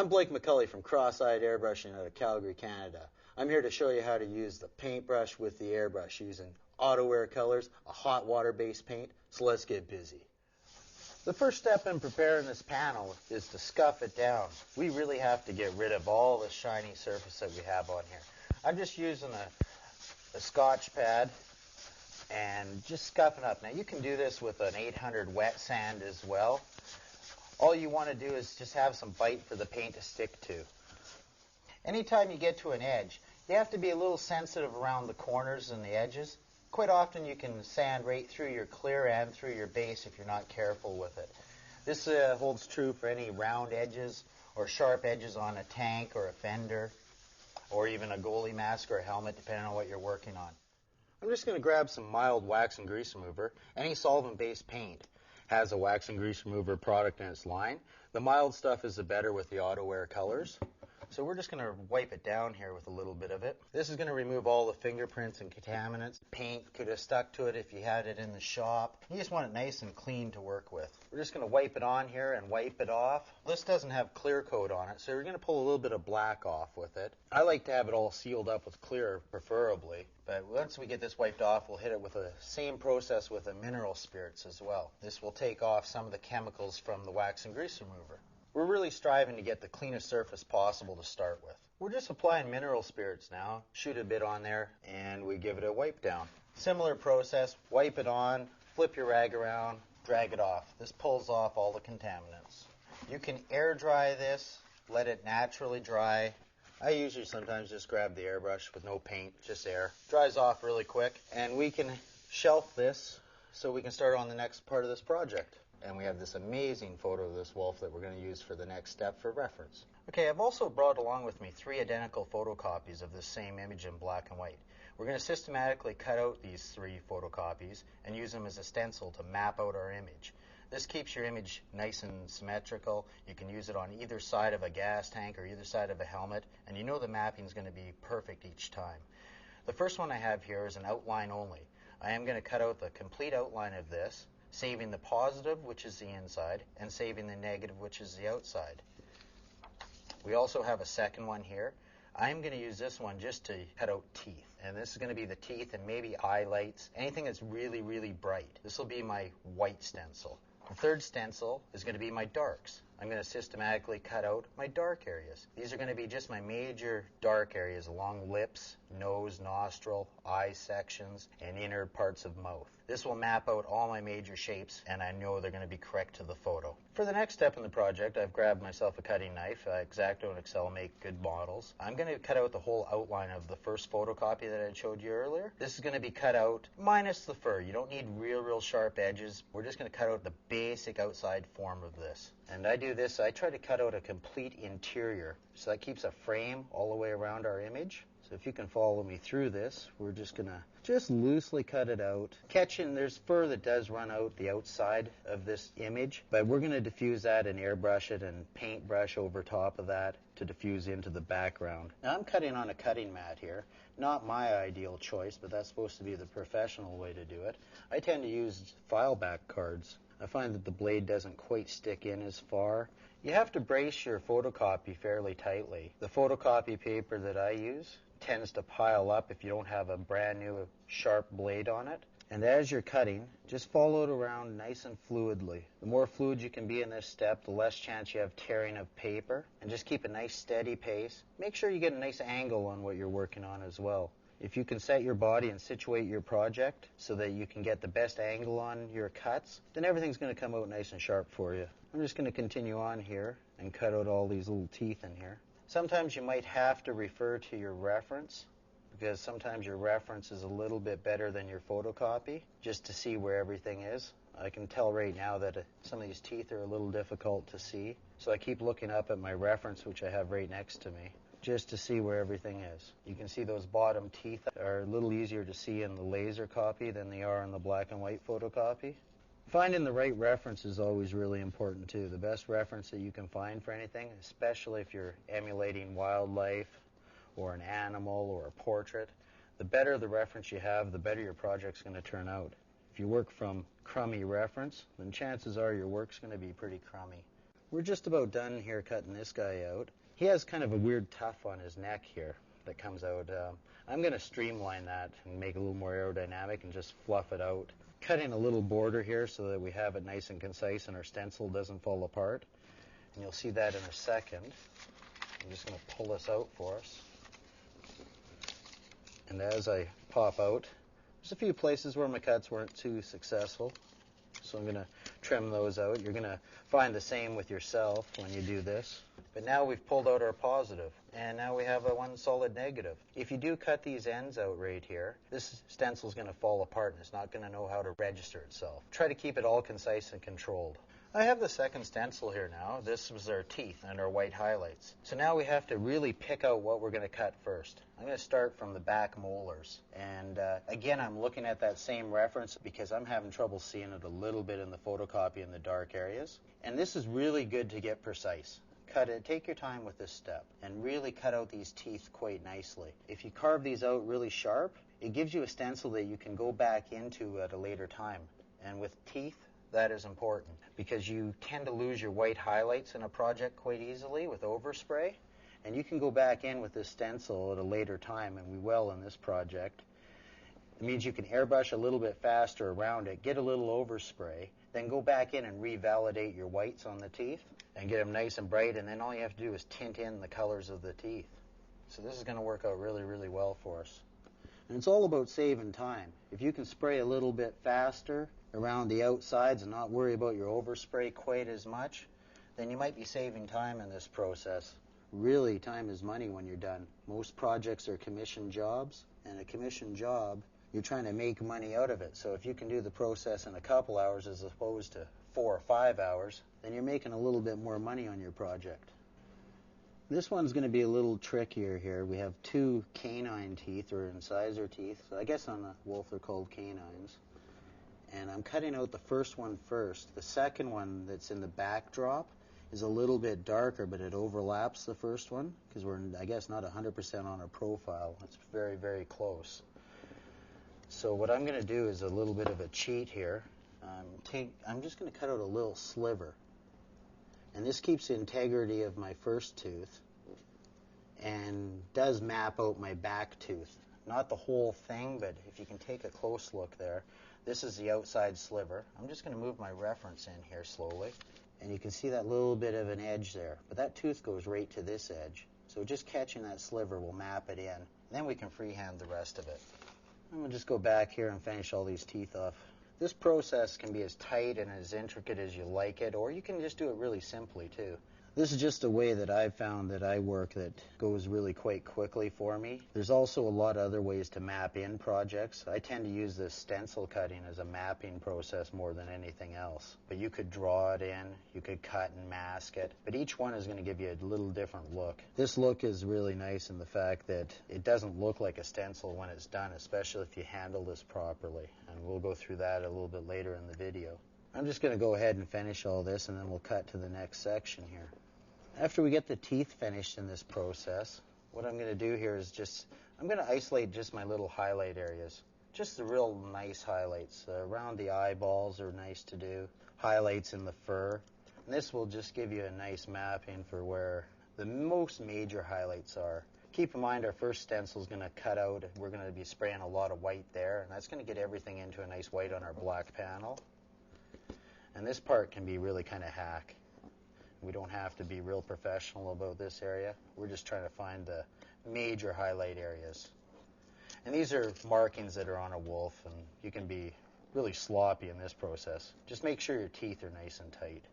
I'm Blake McCulley from Cross-Eyed Airbrushing out of Calgary, Canada. I'm here to show you how to use the paintbrush with the airbrush using auto wear colors, a hot water-based paint, so let's get busy. The first step in preparing this panel is to scuff it down. We really have to get rid of all the shiny surface that we have on here. I'm just using a Scotch pad and just scuffing up. Now you can do this with an 800 wet sand as well. All you want to do is just have some bite for the paint to stick to. Anytime you get to an edge, you have to be a little sensitive around the corners and the edges. Quite often you can sand right through your clear and through your base if you're not careful with it. This holds true for any round edges or sharp edges on a tank or a fender or even a goalie mask or a helmet, depending on what you're working on. I'm just going to grab some mild wax and grease remover. Any solvent-based paint has a wax and grease remover product in its line. The mild stuff is the better with the auto wear colors. So we're just going to wipe it down here with a little bit of it. This is going to remove all the fingerprints and contaminants. Paint could have stuck to it if you had it in the shop. You just want it nice and clean to work with. We're just going to wipe it on here and wipe it off. This doesn't have clear coat on it, so we're going to pull a little bit of black off with it. I like to have it all sealed up with clear, preferably. But once we get this wiped off, we'll hit it with the same process with the mineral spirits as well. This will take off some of the chemicals from the wax and grease remover. We're really striving to get the cleanest surface possible to start with. We're just applying mineral spirits now, shoot a bit on there, and we give it a wipe down. Similar process, wipe it on, flip your rag around, drag it off. This pulls off all the contaminants. You can air dry this, let it naturally dry. I usually sometimes just grab the airbrush with no paint, just air. Dries off really quick, and we can shelf this so we can start on the next part of this project. And we have this amazing photo of this wolf that we're going to use for the next step for reference. Okay, I've also brought along with me 3 identical photocopies of this same image in black and white. We're going to systematically cut out these 3 photocopies and use them as a stencil to map out our image. This keeps your image nice and symmetrical. You can use it on either side of a gas tank or either side of a helmet, and you know the mapping is going to be perfect each time. The first one I have here is an outline only. I am going to cut out the complete outline of this, saving the positive, which is the inside, and saving the negative, which is the outside. We also have a second one here. I'm going to use this one just to cut out teeth. And this is going to be the teeth and maybe highlights, anything that's really, really bright. This will be my white stencil. The third stencil is going to be my darks. I'm going to systematically cut out my dark areas. These are going to be just my major dark areas along lips, nose, nostril, eye sections, and inner parts of mouth. This will map out all my major shapes, and I know they're going to be correct to the photo. For the next step in the project, I've grabbed myself a cutting knife. X-Acto and Excel make good models. I'm going to cut out the whole outline of the first photocopy that I showed you earlier. This is going to be cut out minus the fur. You don't need real sharp edges. We're just going to cut out the basic outside form of this. And I do this, I try to cut out a complete interior. So that keeps a frame all the way around our image. So if you can follow me through this, we're just going to just loosely cut it out. Catching, there's fur that does run out the outside of this image, but we're going to diffuse that and airbrush it and paintbrush over top of that to diffuse into the background. Now I'm cutting on a cutting mat here. Not my ideal choice, but that's supposed to be the professional way to do it. I tend to use file back cards. I find that the blade doesn't quite stick in as far. You have to brace your photocopy fairly tightly. The photocopy paper that I use tends to pile up if you don't have a brand new sharp blade on it. And as you're cutting, just follow it around nice and fluidly. The more fluid you can be in this step, the less chance you have tearing of paper. And just keep a nice steady pace. Make sure you get a nice angle on what you're working on as well. If you can set your body and situate your project so that you can get the best angle on your cuts, then everything's going to come out nice and sharp for you. I'm just going to continue on here and cut out all these little teeth in here. Sometimes you might have to refer to your reference because sometimes your reference is a little bit better than your photocopy just to see where everything is. I can tell right now that some of these teeth are a little difficult to see, so I keep looking up at my reference, which I have right next to me, just to see where everything is. You can see those bottom teeth are a little easier to see in the laser copy than they are in the black and white photocopy. Finding the right reference is always really important too. The best reference that you can find for anything, especially if you're emulating wildlife or an animal or a portrait, the better the reference you have, the better your project's going to turn out. If you work from crummy reference, then chances are your work's going to be pretty crummy. We're just about done here cutting this guy out. He has kind of a weird tuft on his neck here that comes out. I'm going to streamline that and make it a little more aerodynamic and just fluff it out. Cutting a little border here so that we have it nice and concise and our stencil doesn't fall apart. And you'll see that in a second. I'm just going to pull this out for us. And as I pop out, there's a few places where my cuts weren't too successful. So I'm going to trim those out. You're going to find the same with yourself when you do this. But now we've pulled out our positive, and now we have a one solid negative. If you do cut these ends out right here, this stencil is going to fall apart and it's not going to know how to register itself. Try to keep it all concise and controlled. I have the second stencil here now. This was our teeth and our white highlights. So now we have to really pick out what we're going to cut first. I'm going to start from the back molars. And again, I'm looking at that same reference because I'm having trouble seeing it a little bit in the photocopy in the dark areas. And this is really good to get precise. Cut it, take your time with this step and really cut out these teeth quite nicely. If you carve these out really sharp, it gives you a stencil that you can go back into at a later time. And with teeth, that is important because you tend to lose your white highlights in a project quite easily with overspray, and you can go back in with this stencil at a later time, and we will in this project. It means you can airbrush a little bit faster around it, get a little overspray, then go back in and revalidate your whites on the teeth and get them nice and bright, and then all you have to do is tint in the colors of the teeth. So this is going to work out really, really well for us. And it's all about saving time. If you can spray a little bit faster around the outsides and not worry about your overspray quite as much, then you might be saving time in this process. Really, time is money when you're done. Most projects are commission jobs, and a commission job, you're trying to make money out of it. So if you can do the process in a couple hours as opposed to 4 or 5 hours, then you're making a little bit more money on your project. This one's going to be a little trickier here. We have 2 canine teeth, or incisor teeth. So I guess on the wolf they're called canines. And I'm cutting out the first one first. The second one that's in the backdrop is a little bit darker, but it overlaps the first one because we're, I guess, not 100% on our profile. It's very, very close. So what I'm going to do is a little bit of a cheat here. I'm just going to cut out a little sliver. And this keeps the integrity of my first tooth and does map out my back tooth. Not the whole thing, but if you can take a close look there, this is the outside sliver. I'm just going to move my reference in here slowly, and you can see that little bit of an edge there. But that tooth goes right to this edge. So just catching that sliver will map it in. Then we can freehand the rest of it. I'm going to just go back here and finish all these teeth off. This process can be as tight and as intricate as you like it, or you can just do it really simply too. This is just a way that I've found that I work that goes really quite quickly for me. There's also a lot of other ways to map in projects. I tend to use this stencil cutting as a mapping process more than anything else. But you could draw it in, you could cut and mask it, but each one is going to give you a little different look. This look is really nice in the fact that it doesn't look like a stencil when it's done, especially if you handle this properly. And we'll go through that a little bit later in the video. I'm just going to go ahead and finish all this, and then we'll cut to the next section here. After we get the teeth finished in this process, what I'm going to do here is I'm going to isolate just my little highlight areas. Just the real nice highlights. Around the eyeballs are nice to do. Highlights in the fur. And this will just give you a nice mapping for where the most major highlights are. Keep in mind our first stencil is going to cut out. We're going to be spraying a lot of white there, and that's going to get everything into a nice white on our black panel. And this part can be really kind of hack. We don't have to be real professional about this area. We're just trying to find the major highlight areas. And these are markings that are on a wolf, and you can be really sloppy in this process. Just make sure your teeth are nice and tight.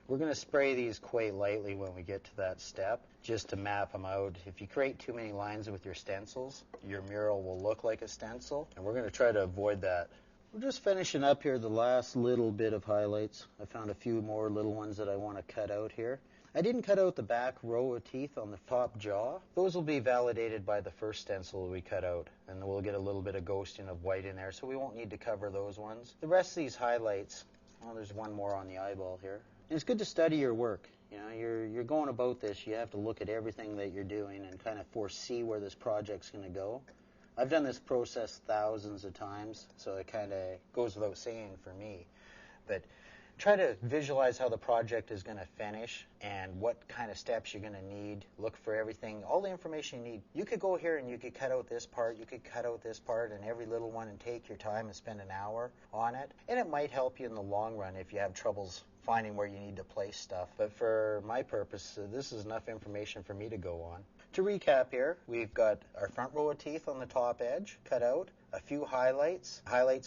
We're going to spray these quite lightly when we get to that step, just to map them out. If you create too many lines with your stencils, your mural will look like a stencil, and we're going to try to avoid that. We're just finishing up here the last little bit of highlights. I found a few more little ones that I want to cut out here. I didn't cut out the back row of teeth on the top jaw. Those will be validated by the first stencil we cut out, and we'll get a little bit of ghosting of white in there, so we won't need to cover those ones. The rest of these highlights, well, there's one more on the eyeball here. And it's good to study your work. You know, you're going about this, you have to look at everything that you're doing and kind of foresee where this project's going to go. I've done this process thousands of times, so it kind of goes without saying for me. But Try to visualize how the project is going to finish and what kind of steps you're going to need. Look for everything, all the information you need. You could go here and you could cut out this part, you could cut out this part and every little one and take your time and spend an hour on it. And it might help you in the long run if you have troubles finding where you need to place stuff. But for my purpose, this is enough information for me to go on. To recap here, we've got our front row of teeth on the top edge cut out, a few highlights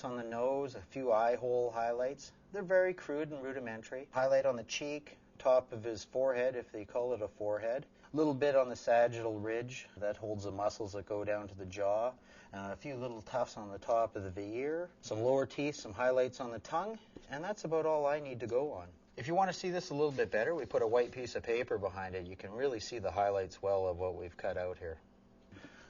on the nose, a few eye hole highlights. They're very crude and rudimentary. Highlight on the cheek, top of his forehead, if they call it a forehead. A little bit on the sagittal ridge, that holds the muscles that go down to the jaw. A few little tufts on the top of the ear. Some lower teeth, some highlights on the tongue. And that's about all I need to go on. If you want to see this a little bit better, we put a white piece of paper behind it. You can really see the highlights well of what we've cut out here.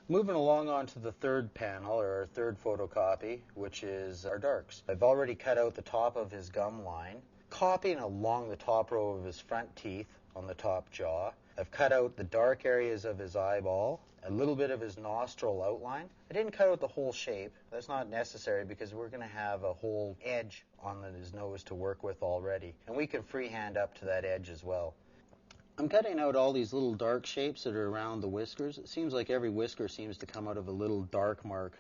Moving along on to the third panel, or our third photocopy, which is our darks. I've already cut out the top of his gum line, copying along the top row of his front teeth on the top jaw. I've cut out the dark areas of his eyeball, a little bit of his nostril outline. I didn't cut out the whole shape. That's not necessary because we're going to have a whole edge on his nose to work with already. And we can freehand up to that edge as well. I'm cutting out all these little dark shapes that are around the whiskers. It seems like every whisker seems to come out of a little dark mark.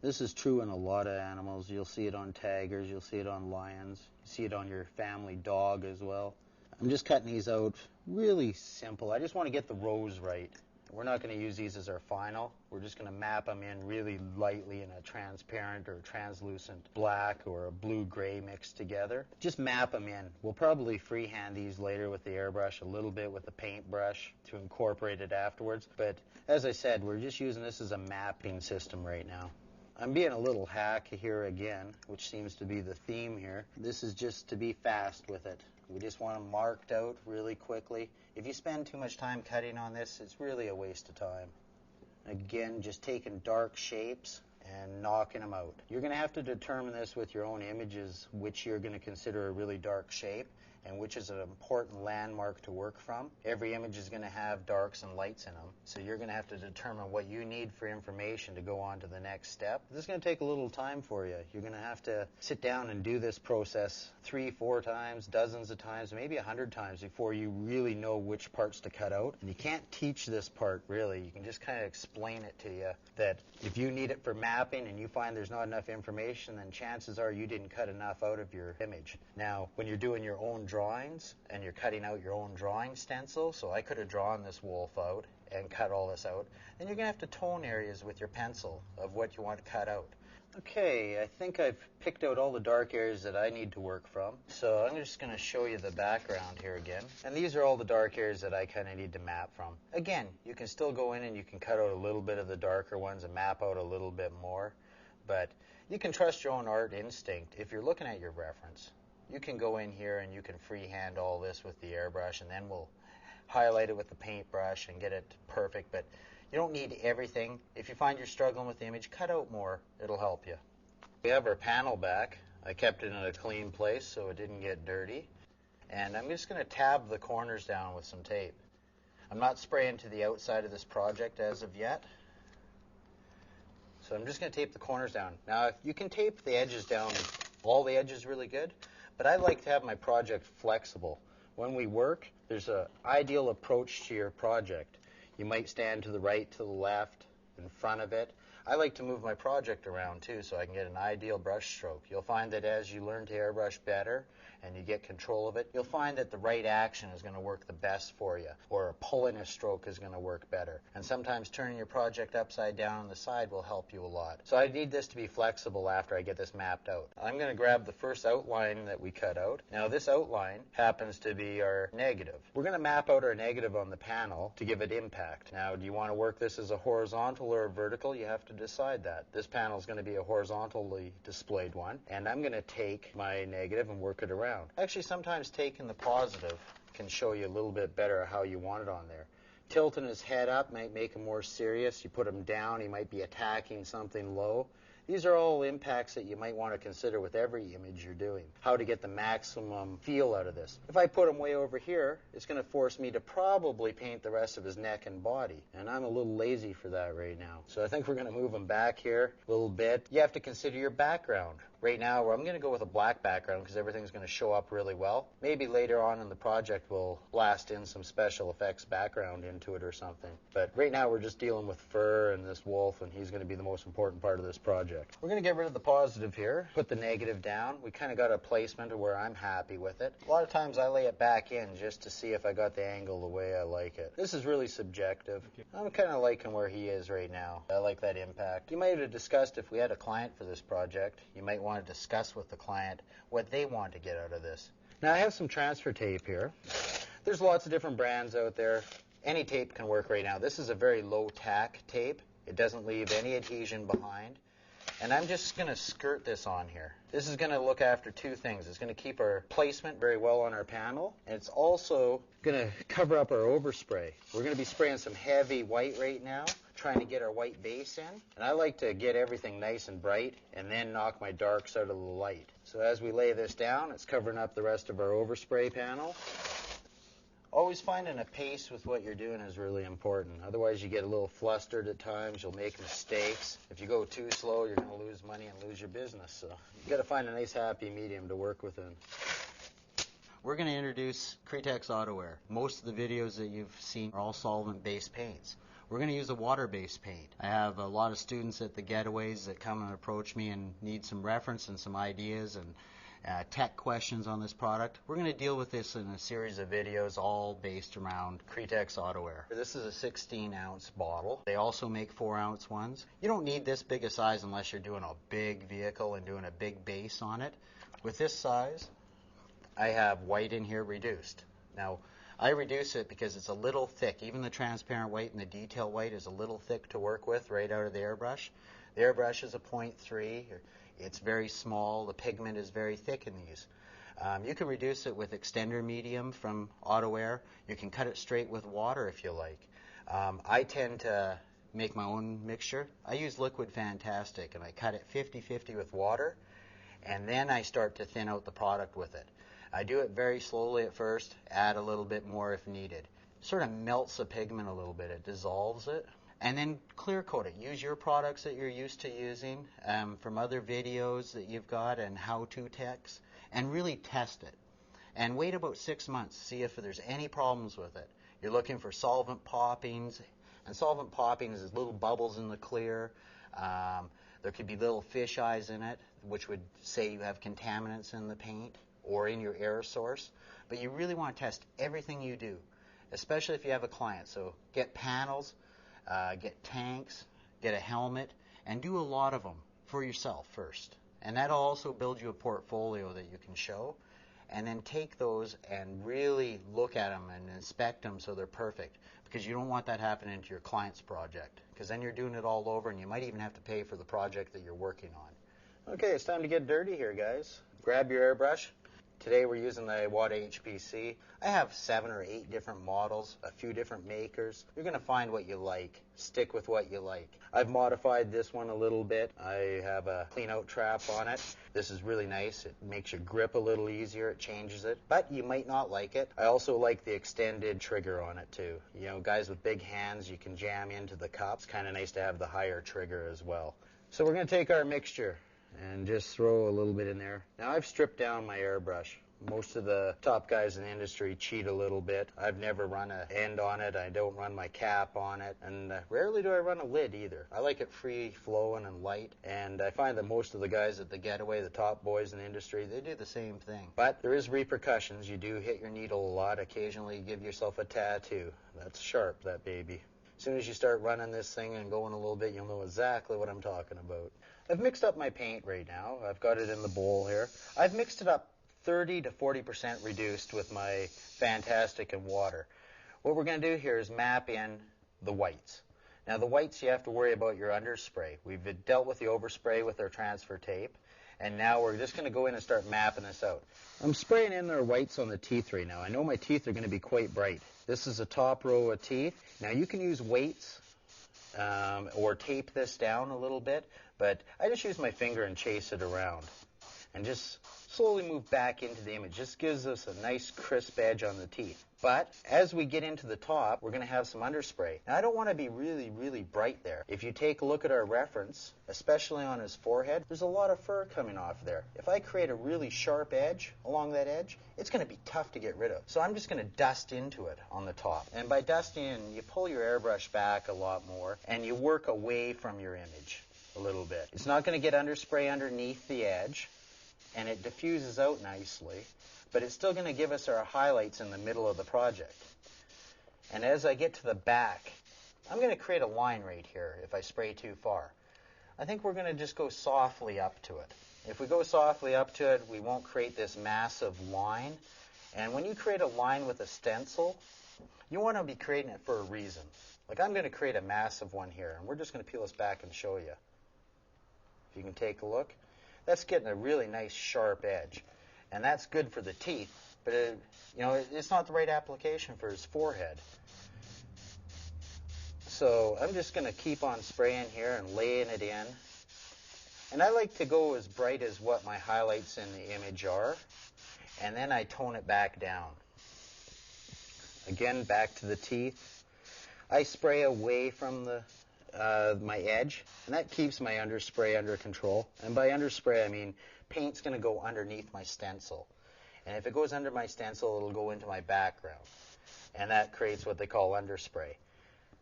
This is true in a lot of animals. You'll see it on tigers, you'll see it on lions, you see it on your family dog as well. I'm just cutting these out really simple. I just want to get the rows right. We're not going to use these as our final. We're just going to map them in really lightly in a transparent or translucent black or a blue-gray mixed together. Just map them in. We'll probably freehand these later with the airbrush, a little bit with the paintbrush to incorporate it afterwards. But as I said, we're just using this as a mapping system right now. I'm being a little hack here again, which seems to be the theme here. This is just to be fast with it. We just want them marked out really quickly. If you spend too much time cutting on this, it's really a waste of time. Again, just taking dark shapes and knocking them out. You're going to have to determine this with your own images, which you're going to consider a really dark shape and which is an important landmark to work from. Every image is going to have darks and lights in them, so you're going to have to determine what you need for information to go on to the next step. This is going to take a little time for you. You're going to have to sit down and do this process 3-4 times, dozens of times, maybe 100 times before you really know which parts to cut out. And you can't teach this part really. You can just kind of explain it to you that if you need it for mapping and you find there's not enough information, then chances are you didn't cut enough out of your image. Now, when you're doing your own drawings and you're cutting out your own drawing stencil, so I could have drawn this wolf out and cut all this out, then you're going to have to tone areas with your pencil of what you want to cut out. Okay, I think I've picked out all the dark areas that I need to work from, so I'm just going to show you the background here again. And these are all the dark areas that I kind of need to map from. Again, you can still go in and you can cut out a little bit of the darker ones and map out a little bit more, but you can trust your own art instinct if you're looking at your reference. You can go in here and you can freehand all this with the airbrush, and then we'll highlight it with the paintbrush and get it perfect, but you don't need everything. If you find you're struggling with the image, cut out more. It'll help you. We have our panel back. I kept it in a clean place so it didn't get dirty. And I'm just going to tab the corners down with some tape. I'm not spraying to the outside of this project as of yet. So I'm just going to tape the corners down. Now, you can tape the edges down, all the edges really good, but I like to have my project flexible. When we work, there's an ideal approach to your project. You might stand to the right, to the left, in front of it. I like to move my project around too so I can get an ideal brush stroke. You'll find that as you learn to airbrush better and you get control of it, you'll find that the right action is going to work the best for you, or pulling a stroke is going to work better. And sometimes turning your project upside down on the side will help you a lot. So I need this to be flexible after I get this mapped out. I'm going to grab the first outline that we cut out. Now this outline happens to be our negative. We're going to map out our negative on the panel to give it impact. Now, do you want to work this as a horizontal or a vertical? You have to decide that. This panel is going to be a horizontally displayed one, and I'm going to take my negative and work it around. Actually, sometimes taking the positive can show you a little bit better how you want it on there. Tilting his head up might make him more serious. You put him down, he might be attacking something low. These are all impacts that you might want to consider with every image you're doing, how to get the maximum feel out of this. If I put him way over here, it's going to force me to probably paint the rest of his neck and body, and I'm a little lazy for that right now. So I think we're going to move him back here a little bit. You have to consider your background. Right now, I'm going to go with a black background because everything's going to show up really well. Maybe later on in the project, we'll blast in some special effects background into it or something. But right now, we're just dealing with fur and this wolf, and he's going to be the most important part of this project. We're going to get rid of the positive here, put the negative down. We kind of got a placement of where I'm happy with it. A lot of times, I lay it back in just to see if I got the angle the way I like it. This is really subjective. I'm kind of liking where he is right now. I like that impact. You might have discussed if we had a client for this project, you might want to discuss with the client what they want to get out of this. Now I have some transfer tape here. There's lots of different brands out there. Any tape can work right now. This is a very low tack tape. It doesn't leave any adhesion behind. And I'm just going to skirt this on here. This is going to look after two things. It's going to keep our placement very well on our panel, and it's also going to cover up our overspray. We're going to be spraying some heavy white right now, trying to get our white base in. And I like to get everything nice and bright and then knock my darks out of the light. So as we lay this down, it's covering up the rest of our overspray panel. Always finding a pace with what you're doing is really important. Otherwise, you get a little flustered at times. You'll make mistakes. If you go too slow, you're going to lose money and lose your business. So you've got to find a nice, happy medium to work within. We're going to introduce Cretex Autowear. Most of the videos that you've seen are all solvent-based paints. We're going to use a water-based paint. I have a lot of students at the getaways that come and approach me and need some reference and some ideas and tech questions on this product. We're going to deal with this in a series of videos all based around Cretex Autowear. This is a 16-ounce bottle. They also make 4-ounce ones. You don't need this big a size unless you're doing a big vehicle and doing a big base on it. With this size, I have white in here reduced. Now, I reduce it because it's a little thick. Even the transparent white and the detail white is a little thick to work with right out of the airbrush. The airbrush is a 0.3. It's very small. The pigment is very thick in these. You can reduce it with extender medium from Autowear. You can cut it straight with water if you like. I tend to make my own mixture. I use Liquid Fantastic, and I cut it 50-50 with water, and then I start to thin out the product with it. I do it very slowly at first, add a little bit more if needed. Sort of melts the pigment a little bit. It dissolves it. And then clear coat it. Use your products that you're used to using from other videos that you've got and how-to techs, and really test it. And wait about 6 months to see if there's any problems with it. You're looking for solvent poppings, and solvent poppings is little bubbles in the clear. There could be little fish eyes in it, which would say you have contaminants in the paint or in your air source. But you really want to test everything you do, especially if you have a client. So get panels. Get tanks, get a helmet, and do a lot of them for yourself first. And that'll also build you a portfolio that you can show. And then take those and really look at them and inspect them so they're perfect. Because you don't want that happening to your client's project. Because then you're doing it all over, and you might even have to pay for the project that you're working on. Okay, it's time to get dirty here, guys. Grab your airbrush. Today we're using the Wada HPC. I have 7 or 8 different models, a few different makers. You're going to find what you like. Stick with what you like. I've modified this one a little bit. I have a clean out trap on it. This is really nice. It makes your grip a little easier. It changes it. But you might not like it. I also like the extended trigger on it too. You know, guys with big hands, you can jam into the cup. It's kind of nice to have the higher trigger as well. So we're going to take our mixture and just throw a little bit in there. Now I've stripped down my airbrush. Most of the top guys in the industry cheat a little bit. I've never run an end on it. I don't run my cap on it. And rarely do I run a lid either. I like it free flowing and light. And I find that most of the guys at the getaway, the top boys in the industry, they do the same thing. But there is repercussions. You do hit your needle a lot. Occasionally you give yourself a tattoo. That's sharp, that baby. As soon as you start running this thing and going a little bit, you'll know exactly what I'm talking about. I've mixed up my paint right now. I've got it in the bowl here. I've mixed it up 30 to 40% reduced with my Fantastic and water. What we're going to do here is map in the whites. Now the whites, you have to worry about your underspray. We've dealt with the overspray with our transfer tape, and now we're just going to go in and start mapping this out. I'm spraying in our whites on the teeth right now. I know my teeth are going to be quite bright. This is a top row of teeth. Now you can use weights or tape this down a little bit, but I just use my finger and chase it around and just slowly move back into the image. This gives us a nice crisp edge on the teeth. But as we get into the top, we're going to have some underspray. Now, I don't want to be really, really bright there. If you take a look at our reference, especially on his forehead, there's a lot of fur coming off there. If I create a really sharp edge along that edge, it's going to be tough to get rid of. So I'm just going to dust into it on the top. And by dusting in, you pull your airbrush back a lot more, and you work away from your image a little bit. It's not going to get underspray underneath the edge, and it diffuses out nicely. But it's still going to give us our highlights in the middle of the project. And as I get to the back, I'm going to create a line right here if I spray too far. I think we're going to just go softly up to it. If we go softly up to it, we won't create this massive line. And when you create a line with a stencil, you want to be creating it for a reason. Like I'm going to create a massive one here, and we're just going to peel this back and show you. If you can take a look, that's getting a really nice sharp edge. And that's good for the teeth, but it's not the right application for his forehead. So I'm just going to keep on spraying here and laying it in. And I like to go as bright as what my highlights in the image are, and then I tone it back down. Again, back to the teeth. I spray away from my edge, and that keeps my underspray under control. And by underspray, I mean paint's going to go underneath my stencil. And if it goes under my stencil, it'll go into my background. And that creates what they call underspray.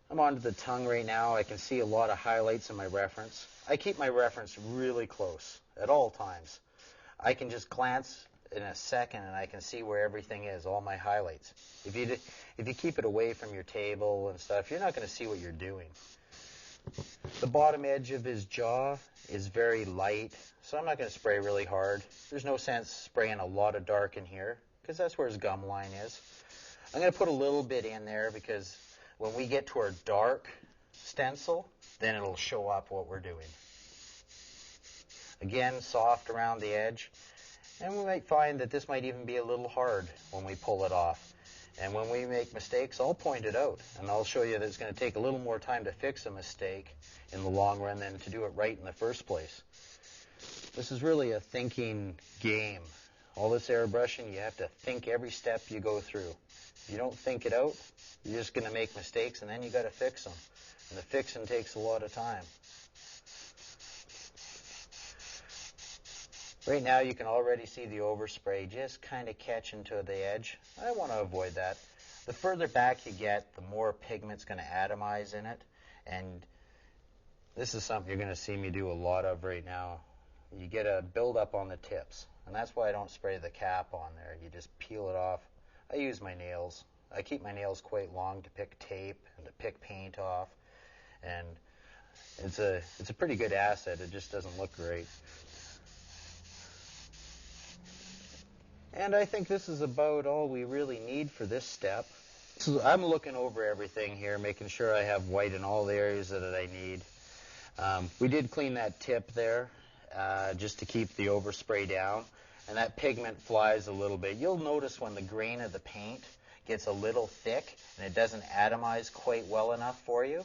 I'm onto the tongue right now. I can see a lot of highlights in my reference. I keep my reference really close at all times. I can just glance in a second and I can see where everything is, all my highlights. If you keep it away from your table and stuff, you're not going to see what you're doing. The bottom edge of his jaw is very light, so I'm not going to spray really hard. There's no sense spraying a lot of dark in here, because that's where his gum line is. I'm going to put a little bit in there, because when we get to our dark stencil, then it'll show up what we're doing. Again, soft around the edge, and we might find that this might even be a little hard when we pull it off. And when we make mistakes, I'll point it out, and I'll show you that it's going to take a little more time to fix a mistake in the long run than to do it right in the first place. This is really a thinking game. All this airbrushing, you have to think every step you go through. If you don't think it out, you're just going to make mistakes, and then you got to fix them. And the fixing takes a lot of time. Right now, you can already see the overspray just kind of catching to the edge. I want to avoid that. The further back you get, the more pigment's going to atomize in it. And this is something you're going to see me do a lot of right now. You get a buildup on the tips. And that's why I don't spray the cap on there. You just peel it off. I use my nails. I keep my nails quite long to pick tape and to pick paint off. And it's a pretty good asset. It just doesn't look great. And I think this is about all we really need for this step. So I'm looking over everything here, making sure I have white in all the areas that I need. We did clean that tip there just to keep the overspray down. And that pigment flies a little bit. You'll notice when the grain of the paint gets a little thick and it doesn't atomize quite well enough for you.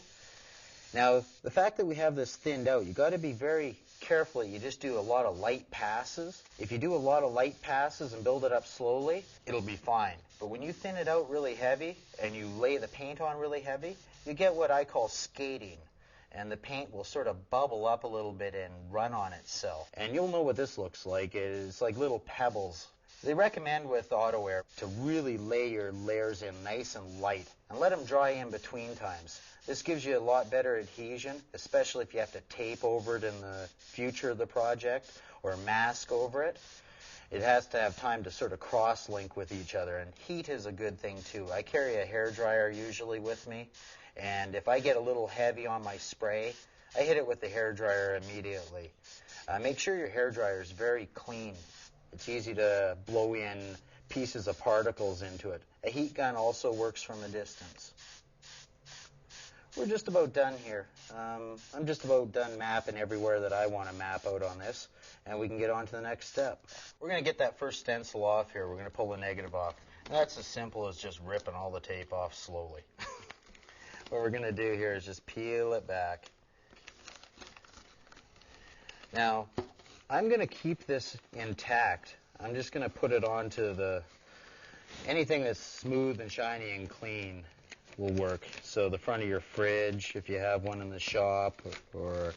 Now, the fact that we have this thinned out, you've got to be very careful. You just do a lot of light passes. If you do a lot of light passes and build it up slowly, it'll be fine. But when you thin it out really heavy and you lay the paint on really heavy, you get what I call skating. And the paint will sort of bubble up a little bit and run on itself. And you'll know what this looks like. It's like little pebbles. They recommend with auto air to really lay your layers in nice and light and let them dry in between times. This gives you a lot better adhesion, especially if you have to tape over it in the future of the project or mask over it. It has to have time to sort of cross-link with each other, and heat is a good thing too. I carry a hairdryer usually with me, and if I get a little heavy on my spray, I hit it with the hairdryer immediately. Make sure your hairdryer is very clean. It's easy to blow in pieces of particles into it. A heat gun also works from a distance. We're just about done here. I'm just about done mapping everywhere that I want to map out on this, and we can get on to the next step. We're going to get that first stencil off here. We're going to pull the negative off. And that's as simple as just ripping all the tape off slowly. What we're going to do here is just peel it back. Now, I'm going to keep this intact. I'm just going to put it onto anything that's smooth and shiny and clean will work. So the front of your fridge, if you have one in the shop, or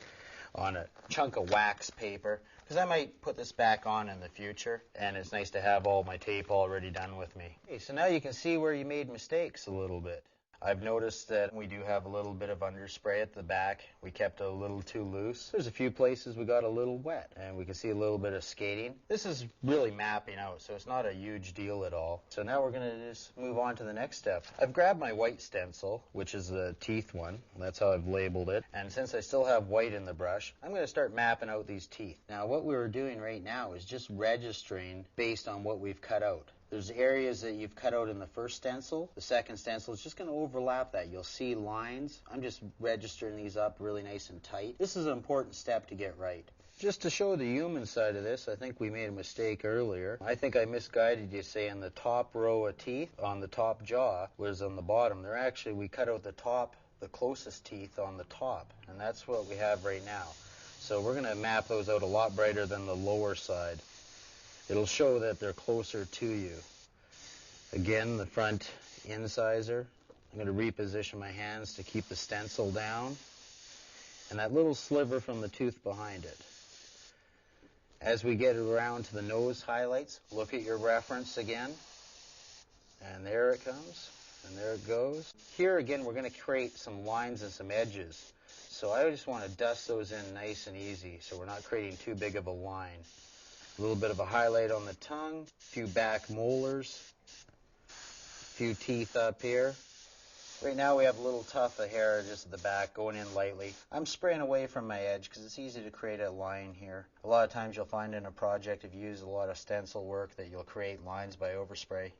on a chunk of wax paper, because I might put this back on in the future, and it's nice to have all my tape already done with me. Okay, so now you can see where you made mistakes a little bit. I've noticed that we do have a little bit of underspray at the back. We kept it a little too loose. There's a few places we got a little wet, and we can see a little bit of skating. This is really mapping out, so it's not a huge deal at all. So now we're going to just move on to the next step. I've grabbed my white stencil, which is the teeth one. That's how I've labeled it. And since I still have white in the brush, I'm going to start mapping out these teeth. Now, what we were doing right now is just registering based on what we've cut out. There's areas that you've cut out in the first stencil. The second stencil is just going to overlap that. You'll see lines. I'm just registering these up really nice and tight. This is an important step to get right. Just to show the human side of this, I think we made a mistake earlier. I think I misguided you saying the top row of teeth on the top jaw was on the bottom. We cut out the closest teeth on the top, and that's what we have right now. So we're going to map those out a lot brighter than the lower side. It'll show that they're closer to you. Again, the front incisor. I'm going to reposition my hands to keep the stencil down. And that little sliver from the tooth behind it. As we get around to the nose highlights, look at your reference again. And there it comes. And there it goes. Here again, we're going to create some lines and some edges. So I just want to dust those in nice and easy so we're not creating too big of a line. A little bit of a highlight on the tongue, a few back molars, a few teeth up here. Right now we have a little tuft of hair just at the back going in lightly. I'm spraying away from my edge because it's easy to create a line here. A lot of times you'll find in a project, if you use a lot of stencil work, that you'll create lines by overspray.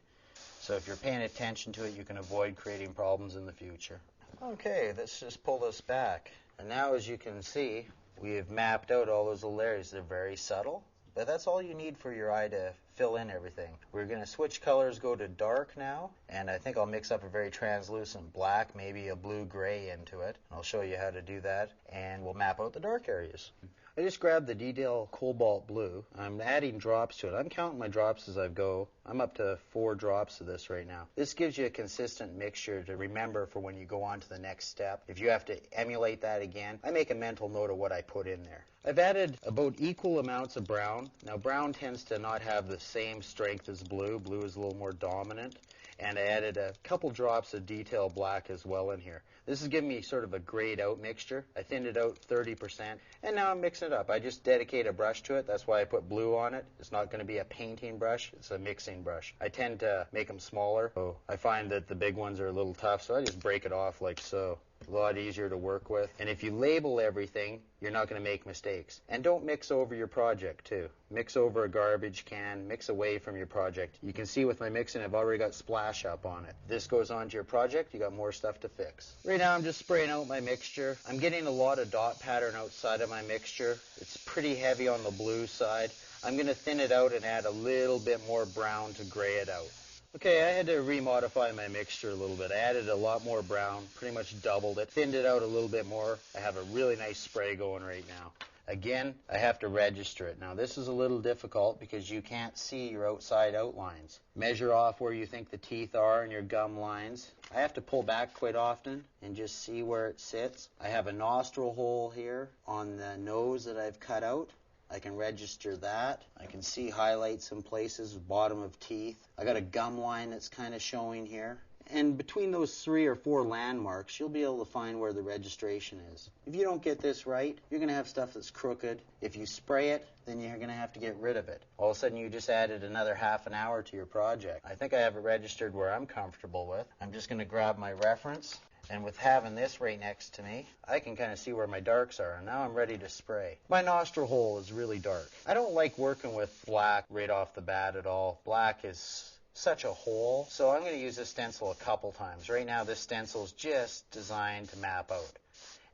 So if you're paying attention to it, you can avoid creating problems in the future. Okay, let's just pull this back. And now, as you can see, we have mapped out all those little areas. They're very subtle. But that's all you need for your eye to fill in everything. We're going to switch colors, go to dark now, and I think I'll mix up a very translucent black, maybe a blue-gray into it. I'll show you how to do that, and we'll map out the dark areas. I just grabbed the detail cobalt blue. I'm adding drops to it. I'm counting my drops as I go. I'm up to 4 drops of this right now. This gives you a consistent mixture to remember for when you go on to the next step. If you have to emulate that again, I make a mental note of what I put in there. I've added about equal amounts of brown. Now, brown tends to not have the same strength as blue. Blue is a little more dominant. And I added a couple drops of detail black as well in here. This is giving me sort of a grayed out mixture. I thinned it out 30%, and now I'm mixing it up. I just dedicate a brush to it. That's why I put blue on it. It's not going to be a painting brush. It's a mixing brush. I tend to make them smaller, so I find that the big ones are a little tough, so I just break it off like so. A lot easier to work with. And if you label everything, you're not going to make mistakes. And don't mix over your project, too. Mix over a garbage can. Mix away from your project. You can see with my mixing, I've already got splash up on it. This goes on to your project, you got more stuff to fix. Right now, I'm just spraying out my mixture. I'm getting a lot of dot pattern outside of my mixture. It's pretty heavy on the blue side. I'm going to thin it out and add a little bit more brown to gray it out. Okay, I had to remodify my mixture a little bit. I added a lot more brown, pretty much doubled it, thinned it out a little bit more. I have a really nice spray going right now. Again, I have to register it. Now, this is a little difficult because you can't see your outside outlines. Measure off where you think the teeth are and your gum lines. I have to pull back quite often and just see where it sits. I have a nostril hole here on the nose that I've cut out. I can register that. I can see highlights in places, bottom of teeth. I got a gum line that's kind of showing here. And between those 3 or 4 landmarks, you'll be able to find where the registration is. If you don't get this right, you're going to have stuff that's crooked. If you spray it, then you're going to have to get rid of it. All of a sudden, you just added another half an hour to your project. I think I have it registered where I'm comfortable with. I'm just going to grab my reference. And with having this right next to me, I can kind of see where my darks are. And now I'm ready to spray. My nostril hole is really dark. I don't like working with black right off the bat at all. Black is such a hole. So I'm going to use this stencil a couple times. Right now, this stencil is just designed to map out.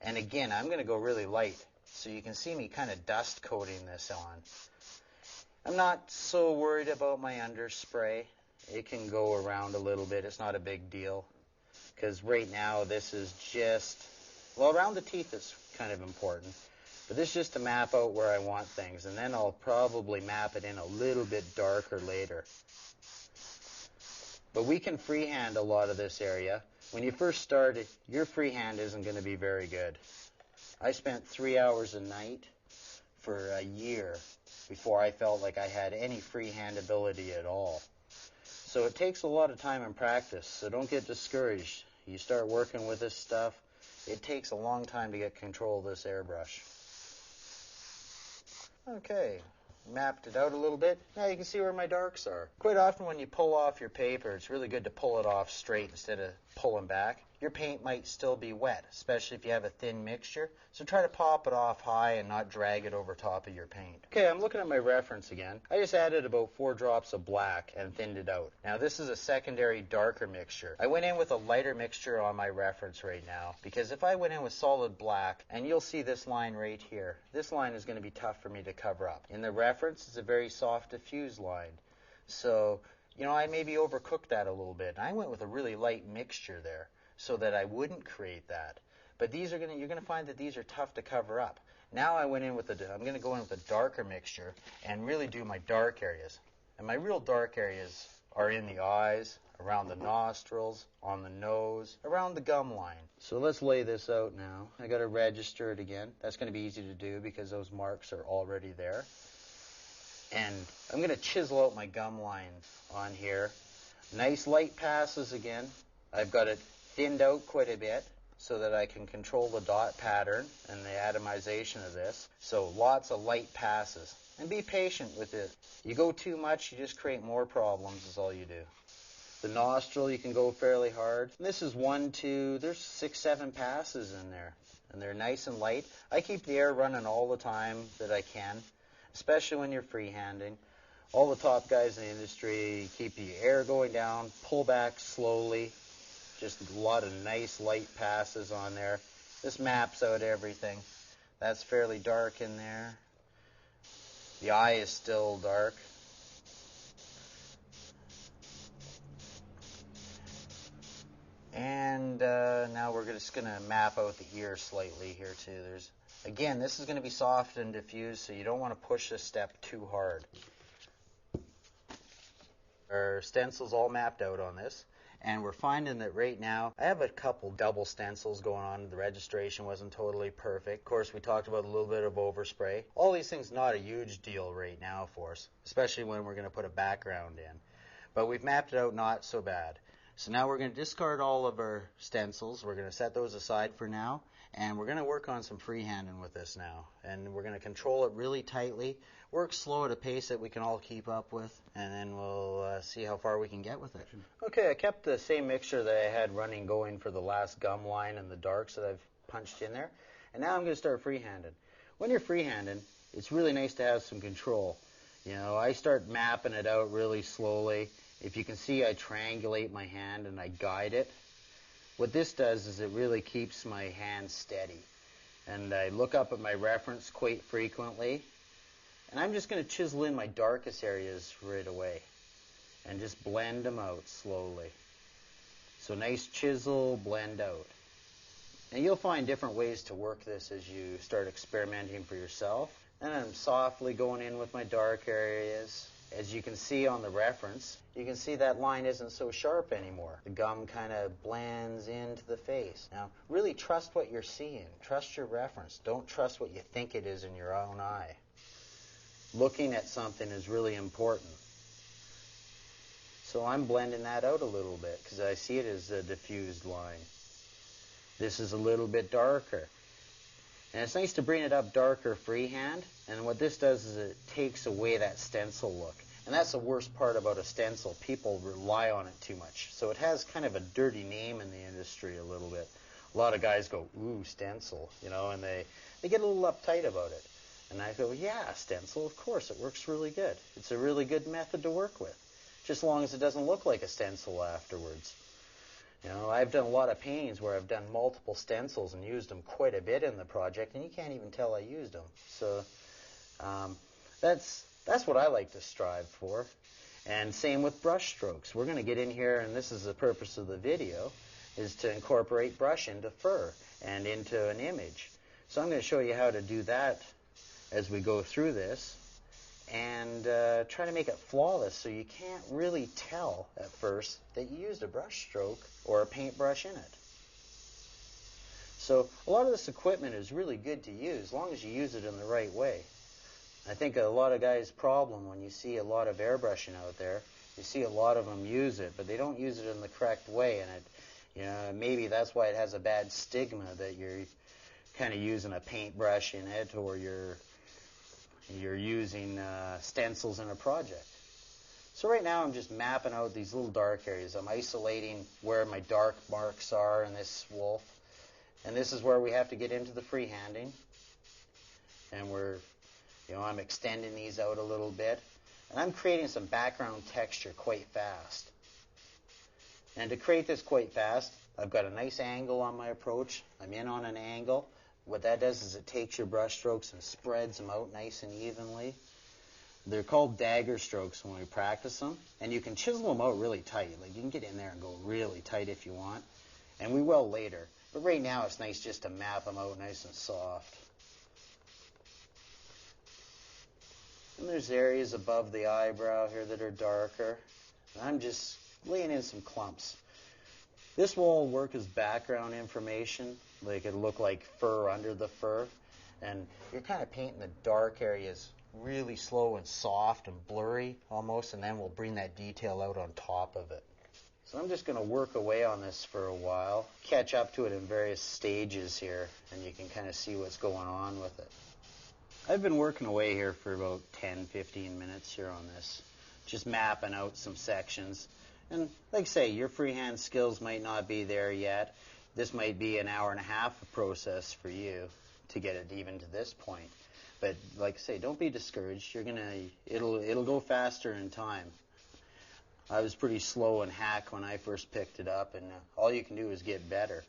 And again, I'm going to go really light. So you can see me kind of dust coating this on. I'm not so worried about my underspray. It can go around a little bit. It's not a big deal. Because right now this is just, well, around the teeth is kind of important. But this is just to map out where I want things, and then I'll probably map it in a little bit darker later. But we can freehand a lot of this area. When you first start, your freehand isn't going to be very good. I spent 3 hours a night for a year before I felt like I had any freehand ability at all. So it takes a lot of time and practice, so don't get discouraged. You start working with this stuff, it takes a long time to get control of this airbrush. Okay, mapped it out a little bit. Now you can see where my darks are. Quite often when you pull off your paper, it's really good to pull it off straight instead of pulling back. Your paint might still be wet, especially if you have a thin mixture. So try to pop it off high and not drag it over top of your paint. Okay, I'm looking at my reference again. I just added about 4 drops of black and thinned it out. Now this is a secondary darker mixture. I went in with a lighter mixture on my reference right now, because if I went in with solid black, and you'll see this line right here, this line is going to be tough for me to cover up. In the reference, it's a very soft diffuse line. So, you know, I maybe overcooked that a little bit. I went with a really light mixture there, so that I wouldn't create that. But these are you're going to find that these are tough to cover up. Now I'm going to go in with a darker mixture and really do my dark areas. And my real dark areas are in the eyes, around the nostrils, on the nose, around the gum line. So let's lay this out now. I got to register it again. That's going to be easy to do because those marks are already there. And I'm going to chisel out my gum line on here. Nice light passes again. I've got it thinned out quite a bit so that I can control the dot pattern and the atomization of this. So lots of light passes. And be patient with it. You go too much, you just create more problems is all you do. The nostril, you can go fairly hard. And this is 1, 2, there's 6, 7 passes in there. And they're nice and light. I keep the air running all the time that I can, especially when you're freehanding. All the top guys in the industry keep the air going down, pull back slowly. Just a lot of nice light passes on there. This maps out everything. That's fairly dark in there. The eye is still dark. And now we're just going to map out the ear slightly here too. Again, this is going to be soft and diffused, so you don't want to push this step too hard. Our stencils all mapped out on this. And we're finding that right now, I have a couple double stencils going on. The registration wasn't totally perfect. Of course, we talked about a little bit of overspray. All these things not a huge deal right now for us, especially when we're going to put a background in. But we've mapped it out not so bad. So now we're going to discard all of our stencils. We're going to set those aside for now. And we're going to work on some freehanding with this now. And we're going to control it really tightly. Work slow at a pace that we can all keep up with. And then we'll see how far we can get with it. Okay, I kept the same mixture that I had going for the last gum line and the darks that I've punched in there. And now I'm going to start freehanding. When you're freehanding, it's really nice to have some control. You know, I start mapping it out really slowly. If you can see, I triangulate my hand and I guide it. What this does is it really keeps my hand steady. And I look up at my reference quite frequently. And I'm just going to chisel in my darkest areas right away. And just blend them out slowly. So nice chisel, blend out. And you'll find different ways to work this as you start experimenting for yourself. And I'm softly going in with my dark areas. As you can see on the reference, you can see that line isn't so sharp anymore. The gum kind of blends into the face. Now, really trust what you're seeing. Trust your reference. Don't trust what you think it is in your own eye. Looking at something is really important. So I'm blending that out a little bit because I see it as a diffused line. This is a little bit darker. And it's nice to bring it up darker freehand. And what this does is it takes away that stencil look. And that's the worst part about a stencil. People rely on it too much. So it has kind of a dirty name in the industry a little bit. A lot of guys go, ooh, stencil, you know, and they get a little uptight about it. And I go, yeah, stencil, of course, it works really good. It's a really good method to work with, just as long as it doesn't look like a stencil afterwards. You know, I've done a lot of paintings where I've done multiple stencils and used them quite a bit in the project, and you can't even tell I used them. So that's what I like to strive for. And same with brush strokes. We're going to get in here, and this is the purpose of the video, is to incorporate brush into fur and into an image. So I'm going to show you how to do that as we go through this, and try to make it flawless so you can't really tell at first that you used a brush stroke or a paintbrush in it. So a lot of this equipment is really good to use as long as you use it in the right way. I think a lot of guys' problem when you see a lot of airbrushing out there, you see a lot of them use it, but they don't use it in the correct way, and maybe that's why it has a bad stigma that you're kind of using a paintbrush in it, or you're using stencils in a project. So right now I'm just mapping out these little dark areas. I'm isolating where my dark marks are in this wolf. And this is where we have to get into the freehanding. And I'm extending these out a little bit. And I'm creating some background texture quite fast. And to create this quite fast, I've got a nice angle on my approach. I'm in on an angle. What that does is it takes your brush strokes and spreads them out nice and evenly. They're called dagger strokes when we practice them. And you can chisel them out really tight. Like you can get in there and go really tight if you want. And we will later. But right now it's nice just to map them out nice and soft. And there's areas above the eyebrow here that are darker. And I'm just laying in some clumps. This will all work as background information. Like it'll look like fur under the fur. And you're kind of painting the dark areas really slow and soft and blurry almost, and then we'll bring that detail out on top of it. So I'm just going to work away on this for a while, catch up to it in various stages here, and you can kind of see what's going on with it. I've been working away here for about 10-15 minutes here on this, just mapping out some sections. And like I say, your freehand skills might not be there yet. This might be an hour and a half of process for you to get it even to this point. But like I say, don't be discouraged. It'll go faster in time. I was pretty slow and hack when I first picked it up, and all you can do is get better.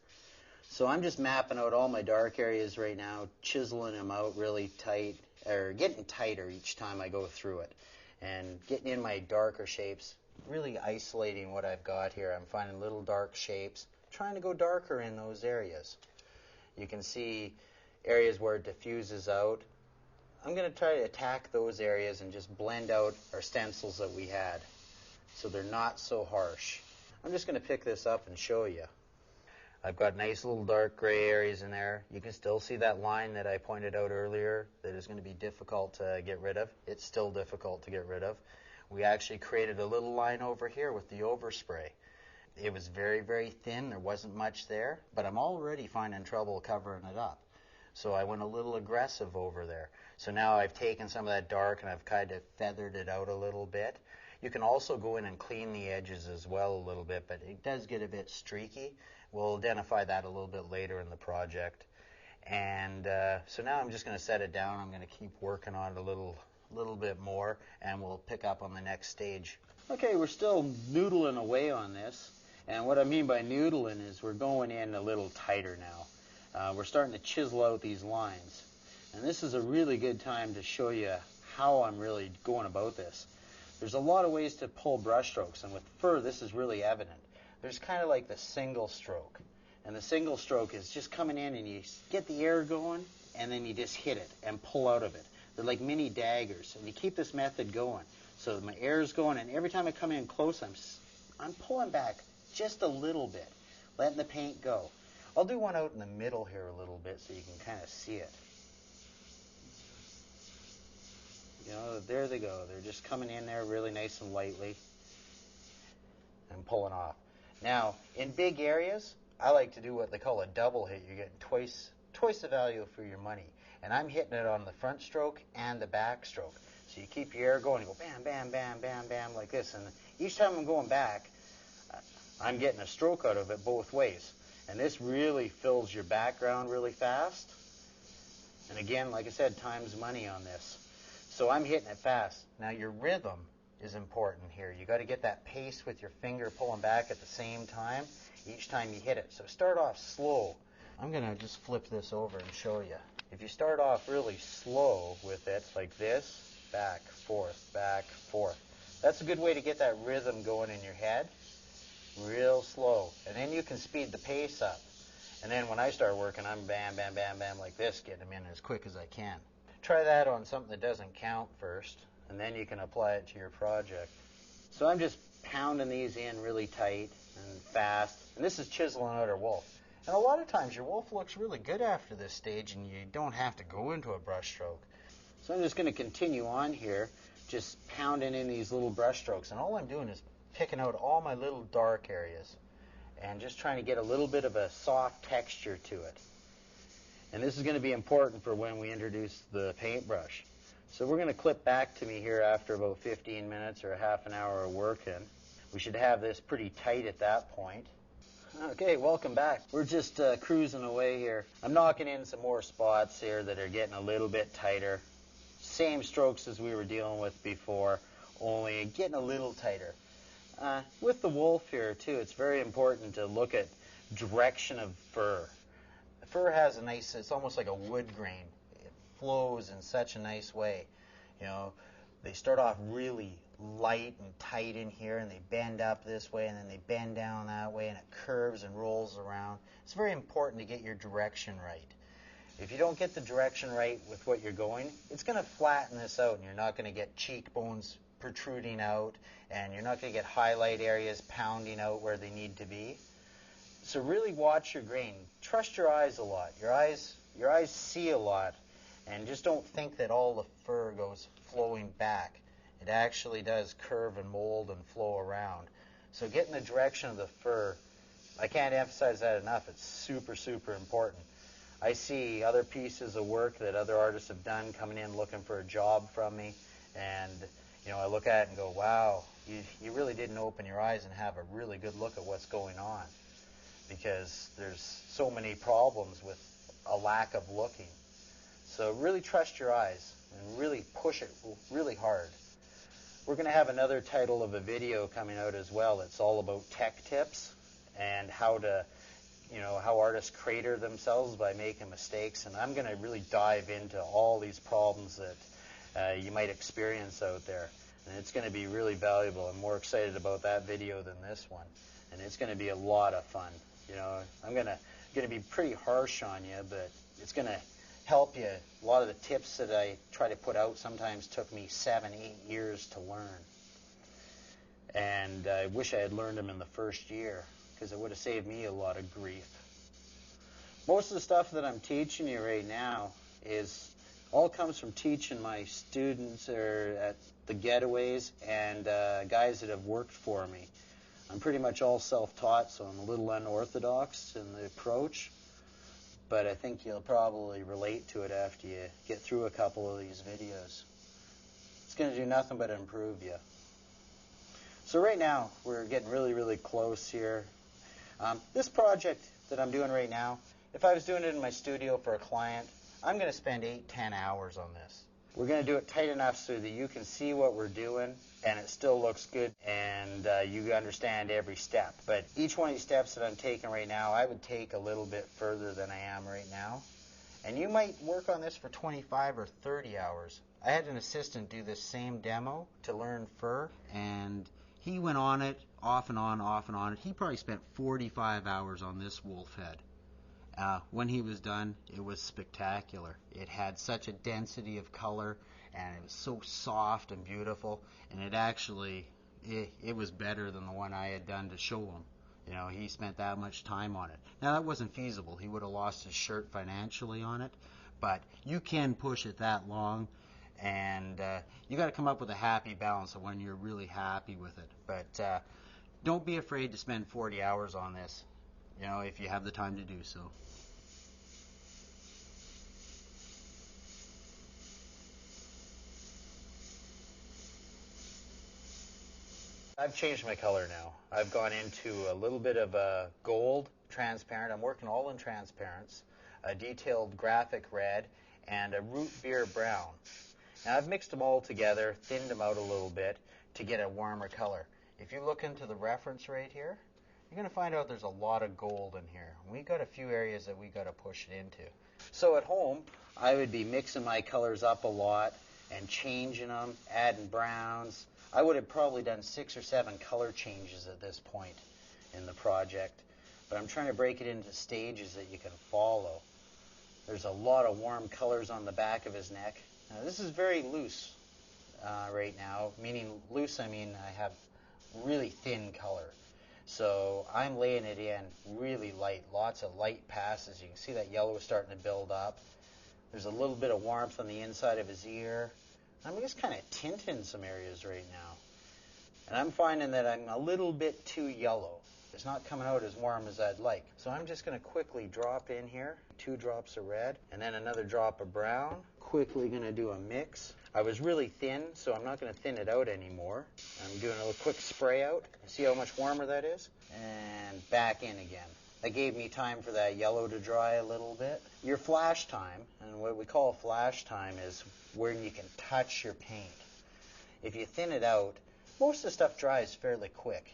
So I'm just mapping out all my dark areas right now, chiseling them out really tight, or getting tighter each time I go through it, and getting in my darker shapes, really isolating what I've got here. I'm finding little dark shapes, trying to go darker in those areas. You can see areas where it diffuses out. I'm going to try to attack those areas and just blend out our stencils that we had so they're not so harsh. I'm just going to pick this up and show you. I've got nice little dark gray areas in there. You can still see that line that I pointed out earlier that is going to be difficult to get rid of. It's still difficult to get rid of. We actually created a little line over here with the overspray. It was very, very thin. There wasn't much there, but I'm already finding trouble covering it up. So I went a little aggressive over there. So now I've taken some of that dark and I've kind of feathered it out a little bit. You can also go in and clean the edges as well a little bit, but it does get a bit streaky. We'll identify that a little bit later in the project. And so now I'm just going to set it down. I'm going to keep working on it a little bit more, and we'll pick up on the next stage. Okay, we're still noodling away on this. And what I mean by noodling is we're going in a little tighter now. We're starting to chisel out these lines. And this is a really good time to show you how I'm really going about this. There's a lot of ways to pull brush strokes, and with fur this is really evident. There's kind of like the single stroke. And the single stroke is just coming in and you get the air going and then you just hit it and pull out of it. They're like mini daggers, and you keep this method going. So my air is going, and every time I come in close I'm pulling back just a little bit, letting the paint go. I'll do one out in the middle here a little bit so you can kind of see it. There they go. They're just coming in there really nice and lightly and pulling off. Now, in big areas, I like to do what they call a double hit. You're getting twice the value for your money. And I'm hitting it on the front stroke and the back stroke. So you keep your air going, you go bam, bam, bam, bam, bam, like this. And each time I'm going back, I'm getting a stroke out of it both ways. And this really fills your background really fast. And again, like I said, time's money on this. So I'm hitting it fast. Now your rhythm is important here. You got to get that pace with your finger pulling back at the same time each time you hit it. So start off slow. I'm going to just flip this over and show you. If you start off really slow with it, like this, back, forth, that's a good way to get that rhythm going in your head. Real slow. And then you can speed the pace up. And then when I start working, I'm bam, bam, bam, bam like this, getting them in as quick as I can. Try that on something that doesn't count first, and then you can apply it to your project. So I'm just pounding these in really tight and fast. And this is chiseling out our wolf. And a lot of times your wolf looks really good after this stage, and you don't have to go into a brush stroke. So I'm just going to continue on here, just pounding in these little brush strokes. And all I'm doing is picking out all my little dark areas and just trying to get a little bit of a soft texture to it. And this is going to be important for when we introduce the paintbrush. So we're going to clip back to me here after about 15 minutes or a half an hour of working. We should have this pretty tight at that point. Okay, welcome back. We're just cruising away here. I'm knocking in some more spots here that are getting a little bit tighter. Same strokes as we were dealing with before, only getting a little tighter. With the wolf here, too, it's very important to look at direction of fur. The fur has a nice, it's almost like a wood grain. It flows in such a nice way. You know, they start off really light and tight in here, and they bend up this way, and then they bend down that way, and it curves and rolls around. It's very important to get your direction right. If you don't get the direction right with what you're going, it's going to flatten this out, and you're not going to get cheekbones protruding out, and you're not going to get highlight areas pounding out where they need to be. So really watch your grain. Trust your eyes a lot. Your eyes see a lot, and just don't think that all the fur goes flowing back. It actually does curve and mold and flow around. So getting the direction of the fur, I can't emphasize that enough. It's super, super important. I see other pieces of work that other artists have done coming in looking for a job from me, and I look at it and go, wow, you really didn't open your eyes and have a really good look at what's going on, because there's so many problems with a lack of looking. So really trust your eyes and really push it really hard. We're going to have another title of a video coming out as well. It's all about tech tips and how artists crater themselves by making mistakes. And I'm going to really dive into all these problems that you might experience out there. And it's going to be really valuable. I'm more excited about that video than this one. And it's going to be a lot of fun. I'm going to be pretty harsh on you, but it's going to help you. A lot of the tips that I try to put out sometimes took me 7-8 years to learn. And I wish I had learned them in the first year, because it would have saved me a lot of grief. Most of the stuff that I'm teaching you right now all comes from teaching my students at the getaways and guys that have worked for me. I'm pretty much all self-taught, so I'm a little unorthodox in the approach. But I think you'll probably relate to it after you get through a couple of these videos. It's going to do nothing but improve you. So right now, we're getting really, really close here. This project that I'm doing right now, if I was doing it in my studio for a client, I'm going to spend 8-10 hours on this. We're going to do it tight enough so that you can see what we're doing, and it still looks good, and you understand every step. But each one of these steps that I'm taking right now, I would take a little bit further than I am right now. And you might work on this for 25 or 30 hours. I had an assistant do this same demo to learn fur, and he went on it, off and on, off and on. He probably spent 45 hours on this wolf head. When he was done, it was spectacular. It had such a density of color, and it was so soft and beautiful, and it was better than the one I had done to show him. He spent that much time on it. Now, that wasn't feasible. He would have lost his shirt financially on it, but you can push it that long, and you got to come up with a happy balance of when you're really happy with it. But don't be afraid to spend 40 hours on this, if you have the time to do so. I've changed my color now. I've gone into a little bit of a gold transparent. I'm working all in transparents, a detailed graphic red, and a root beer brown. Now I've mixed them all together, thinned them out a little bit to get a warmer color. If you look into the reference right here, you're going to find out there's a lot of gold in here. We've got a few areas that we've got to push it into. So at home, I would be mixing my colors up a lot and changing them, adding browns. I would have probably done 6 or 7 color changes at this point in the project. but I'm trying to break it into stages that you can follow. There's a lot of warm colors on the back of his neck. Now, this is very loose right now, meaning loose, I mean I have really thin color. So I'm laying it in really light, lots of light passes. You can see that yellow is starting to build up. There's a little bit of warmth on the inside of his ear. I'm just kind of tinting some areas right now. And I'm finding that I'm a little bit too yellow. It's not coming out as warm as I'd like. So I'm just going to quickly drop in here 2 drops of red and then another drop of brown. Quickly going to do a mix. I was really thin, so I'm not going to thin it out anymore. I'm doing a little quick spray out. See how much warmer that is? And back in again. That gave me time for that yellow to dry a little bit. Your flash time, and what we call flash time, is where you can touch your paint. If you thin it out, most of the stuff dries fairly quick.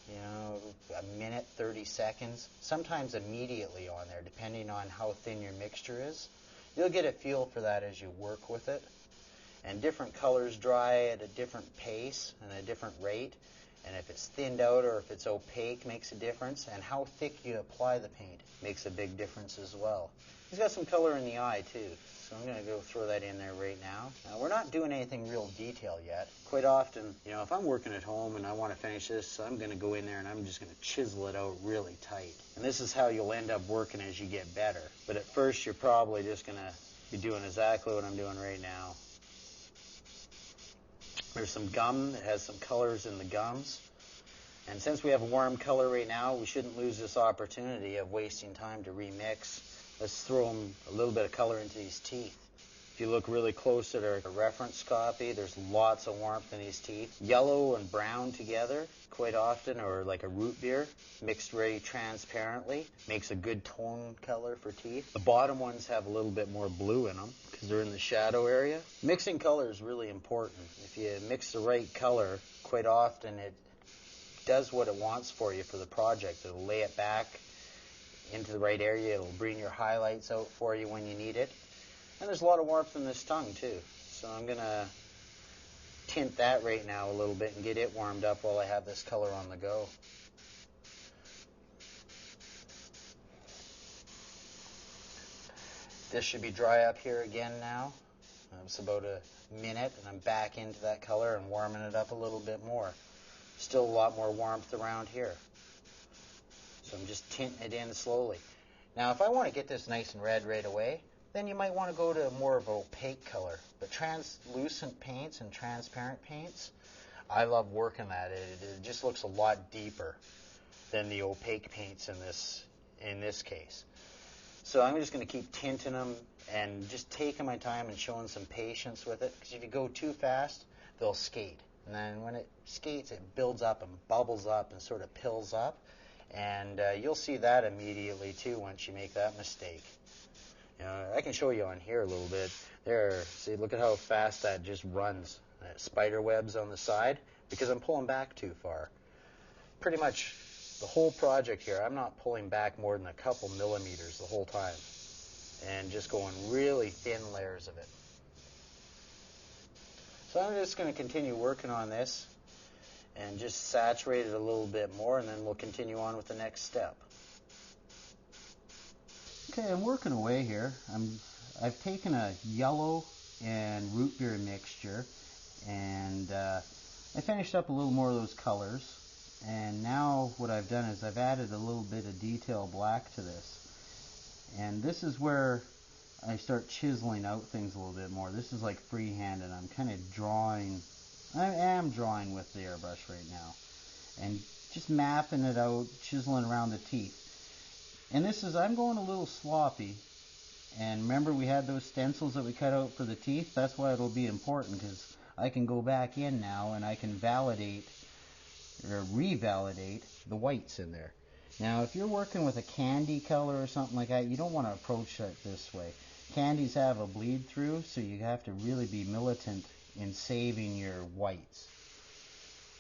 You know, a minute, 30 seconds, sometimes immediately on there, depending on how thin your mixture is. You'll get a feel for that as you work with it. And different colors dry at a different pace and a different rate. And if it's thinned out or if it's opaque makes a difference. And how thick you apply the paint makes a big difference as well. He's got some color in the eye too. So I'm going to go throw that in there right now. Now, we're not doing anything real detail yet. Quite often, you know, if I'm working at home and I want to finish this, I'm going to go in there and I'm just going to chisel it out really tight. And this is how you'll end up working as you get better. But at first, you're probably just going to be doing exactly what I'm doing right now. There's some gum that has some colors in the gums. And since we have a warm color right now, we shouldn't lose this opportunity of wasting time to remix. Let's throw him a little bit of color into his teeth. If you look really close at our reference copy, there's lots of warmth in his teeth. Yellow and brown together quite often, or like a root beer, mixed very transparently, makes a good tone color for teeth. The bottom ones have a little bit more blue in them because they're in the shadow area. Mixing color is really important. If you mix the right color, quite often it does what it wants for you for the project. It'll lay it back into the right area. It'll bring your highlights out for you when you need it. And there's a lot of warmth in this tongue too. So I'm going to tint that right now a little bit and get it warmed up while I have this color on the go. This should be dry up here again now. It's about a minute and I'm back into that color and warming it up a little bit more. Still a lot more warmth around here. So I'm just tinting it in slowly. Now if I want to get this nice and red right away, then you might want to go to more of an opaque color. But translucent paints and transparent paints, I love working that. It just looks a lot deeper than the opaque paints in this case. So I'm just going to keep tinting them and just taking my time and showing some patience with it. Because if you go too fast, they'll skate. And then when it skates, it builds up and bubbles up and sort of pills up. And you'll see that immediately too once you make that mistake. I can show you on here a little bit. There, see, look at how fast that just runs. Spider webs on the side because I'm pulling back too far. Pretty much the whole project here, I'm not pulling back more than a couple millimeters the whole time. And just going really thin layers of it. So I'm just going to continue working on this and just saturate it a little bit more, and then we'll continue on with the next step. Okay, I'm working away here. I've taken a yellow and root beer mixture, and I finished up a little more of those colors. And now what I've done is I've added a little bit of detail black to this. And this is where I start chiseling out things a little bit more. This is like freehand, and I'm kind of drawing. I am drawing with the airbrush right now. And just mapping it out, chiseling around the teeth. And this is, I'm going a little sloppy. And remember we had those stencils that we cut out for the teeth? That's why it'll be important, because I can go back in now and I can validate or revalidate the whites in there. Now if you're working with a candy color or something like that, you don't want to approach it this way. Candies have a bleed through, so you have to really be militant in saving your whites.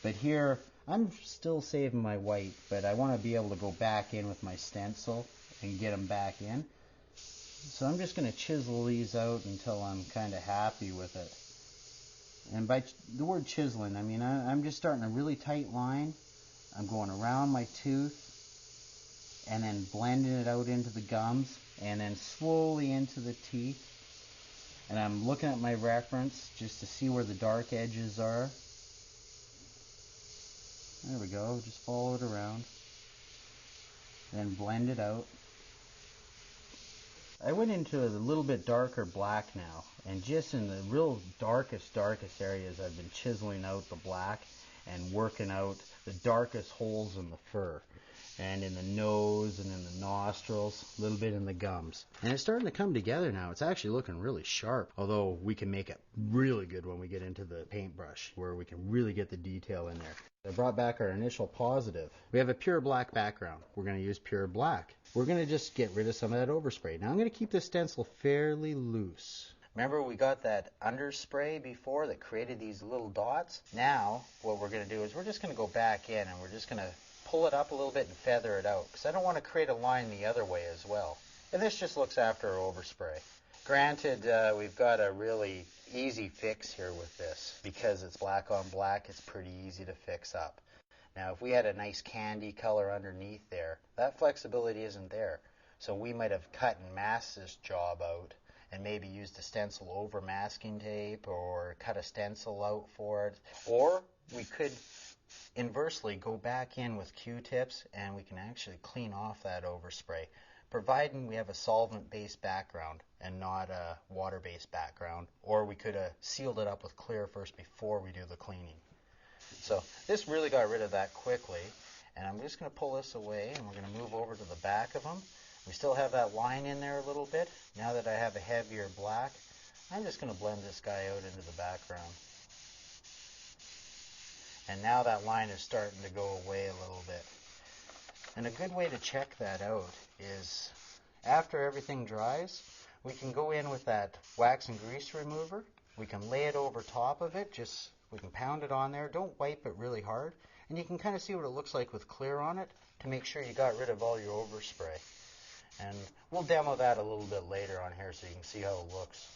But here, I'm still saving my white, but I want to be able to go back in with my stencil and get them back in. So I'm just going to chisel these out until I'm kind of happy with it. And by the word chiseling, I mean I'm just starting a really tight line. I'm going around my tooth, and then blending it out into the gums, and then slowly into the teeth. And I'm looking at my reference just to see where the dark edges are. There we go, just follow it around. And then blend it out. I went into a little bit darker black now, and just in the real darkest areas I've been chiseling out the black and working out the darkest holes in the fur. And in the nose and in the nostrils, a little bit in the gums. And it's starting to come together now. It's actually looking really sharp, although we can make it really good when we get into the paintbrush, where we can really get the detail in there. I brought back our initial positive. We have a pure black background. We're going to use pure black. We're going to just get rid of some of that overspray. Now I'm going to keep this stencil fairly loose. Remember we got that underspray before that created these little dots? Now what we're going to do is we're just going to go back in and we're just going to pull it up a little bit and feather it out, because I don't want to create a line the other way as well. And this just looks after our overspray. Granted, we've got a really easy fix here with this. Because it's black on black, it's pretty easy to fix up. Now, if we had a nice candy color underneath there, that flexibility isn't there. So we might have cut and masked this job out and maybe used a stencil over masking tape or cut a stencil out for it. Or we could inversely go back in with Q-tips and we can actually clean off that overspray, providing we have a solvent-based background and not a water-based background, or we could have sealed it up with clear first before we do the cleaning. So this really got rid of that quickly, and I'm just going to pull this away and we're going to move over to the back of them. We still have that line in there a little bit. Now that I have a heavier black, I'm just going to blend this guy out into the background. And now that line is starting to go away a little bit. And a good way to check that out is after everything dries, we can go in with that wax and grease remover. We can lay it over top of it. We can pound it on there. Don't wipe it really hard. And you can kind of see what it looks like with clear on it to make sure you got rid of all your overspray. And we'll demo that a little bit later on here so you can see how it looks.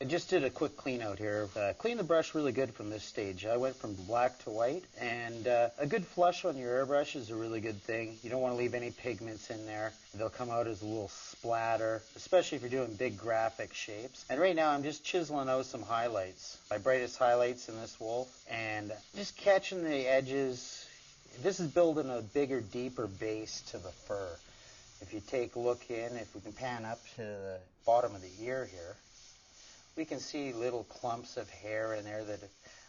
I just did a quick clean out here. Clean the brush really good from this stage. I went from black to white, and a good flush on your airbrush is a really good thing. You don't want to leave any pigments in there. They'll come out as a little splatter, especially if you're doing big graphic shapes. And right now I'm just chiseling out some highlights. My brightest highlights in this wolf, and just catching the edges. This is building a bigger, deeper base to the fur. If you take a look in, if we can pan up to the bottom of the ear here, we can see little clumps of hair in there that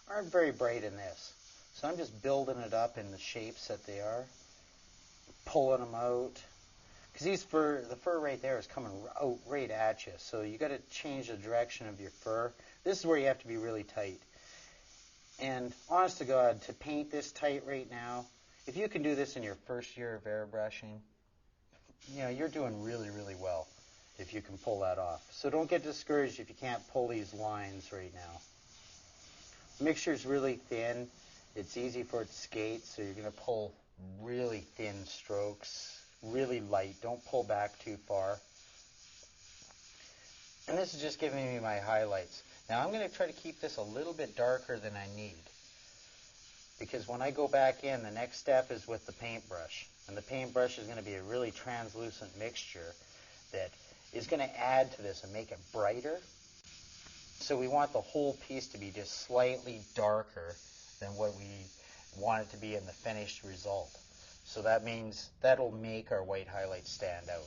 aren't very bright in this. So I'm just building it up in the shapes that they are, pulling them out. Because the fur right there is coming out right at you. So you got to change the direction of your fur. This is where you have to be really tight. And honest to God, to paint this tight right now, if you can do this in your first year of airbrushing, you're doing really, really well if you can pull that off. So don't get discouraged if you can't pull these lines right now. The mixture is really thin. It's easy for it to skate, so you're going to pull really thin strokes, really light. Don't pull back too far. And this is just giving me my highlights. Now I'm going to try to keep this a little bit darker than I need, because when I go back in, the next step is with the paintbrush. And the paintbrush is going to be a really translucent mixture that is going to add to this and make it brighter. So we want the whole piece to be just slightly darker than what we want it to be in the finished result. So that means that'll make our white highlights stand out.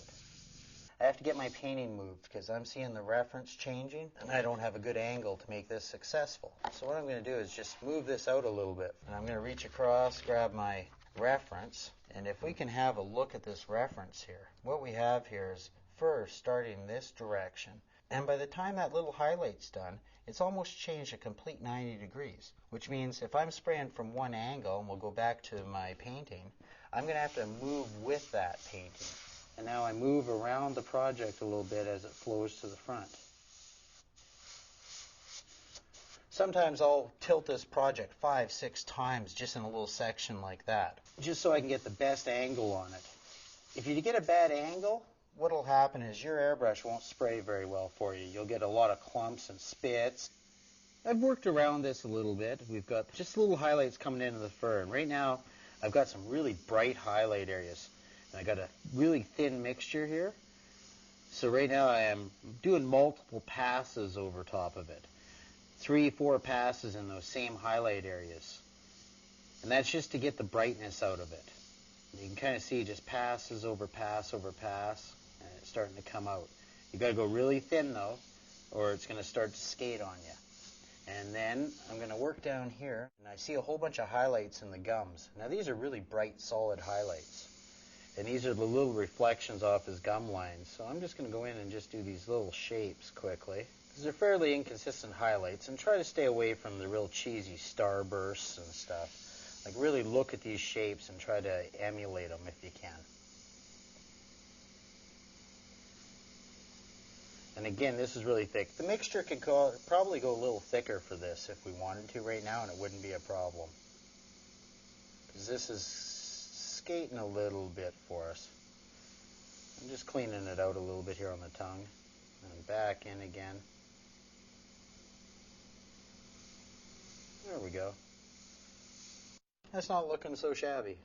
I have to get my painting moved because I'm seeing the reference changing and I don't have a good angle to make this successful. So what I'm going to do is just move this out a little bit. And I'm going to reach across, grab my reference, and if we can have a look at this reference here, what we have here is fur starting this direction. And by the time that little highlight's done, it's almost changed a complete 90 degrees, which means if I'm spraying from one angle, and we'll go back to my painting, I'm going to have to move with that painting. And now I move around the project a little bit as it flows to the front. Sometimes I'll tilt this project 5-6 times just in a little section like that, just so I can get the best angle on it. If you get a bad angle, what will happen is your airbrush won't spray very well for you. You'll get a lot of clumps and spits. I've worked around this a little bit. We've got just little highlights coming into the fur, and right now I've got some really bright highlight areas. And I got a really thin mixture here. So right now I am doing multiple passes over top of it. 3-4 passes in those same highlight areas. And that's just to get the brightness out of it. You can kind of see just passes over pass over pass, and it's starting to come out. You got to go really thin though, or it's going to start to skate on you. And then I'm going to work down here, and I see a whole bunch of highlights in the gums. Now these are really bright, solid highlights. And these are the little reflections off his gum lines. So I'm just going to go in and just do these little shapes quickly. These are fairly inconsistent highlights, and try to stay away from the real cheesy starbursts and stuff. Like really look at these shapes and try to emulate them if you can. And again, this is really thick. The mixture could probably go a little thicker for this if we wanted to right now, and it wouldn't be a problem. Because this is skating a little bit for us. I'm just cleaning it out a little bit here on the tongue. And back in again. There we go. That's not looking so shabby.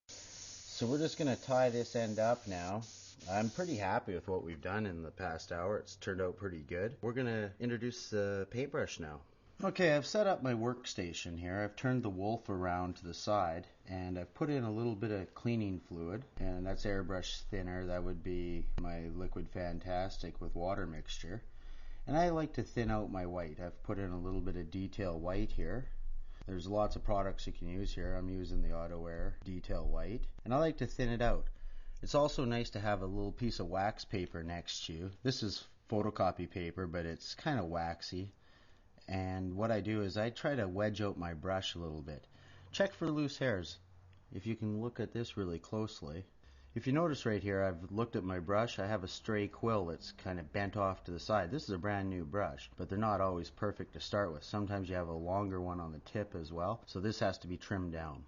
So we're just going to tie this end up now. I'm pretty happy with what we've done in the past hour. It's turned out pretty good. We're going to introduce the paintbrush now. Okay, I've set up my workstation here. I've turned the wolf around to the side, and I've put in a little bit of cleaning fluid, and that's airbrush thinner. That would be my Liquid Fantastic with water mixture. And I like to thin out my white. I've put in a little bit of detail white here. There's lots of products you can use here. I'm using the AutoWare Detail White, and I like to thin it out. It's also nice to have a little piece of wax paper next to you. This is photocopy paper, but it's kind of waxy. And what I do is I try to wedge out my brush a little bit. Check for loose hairs. If you can look at this really closely. If you notice right here, I've looked at my brush. I have a stray quill that's kind of bent off to the side. This is a brand new brush, but they're not always perfect to start with. Sometimes you have a longer one on the tip as well, so this has to be trimmed down.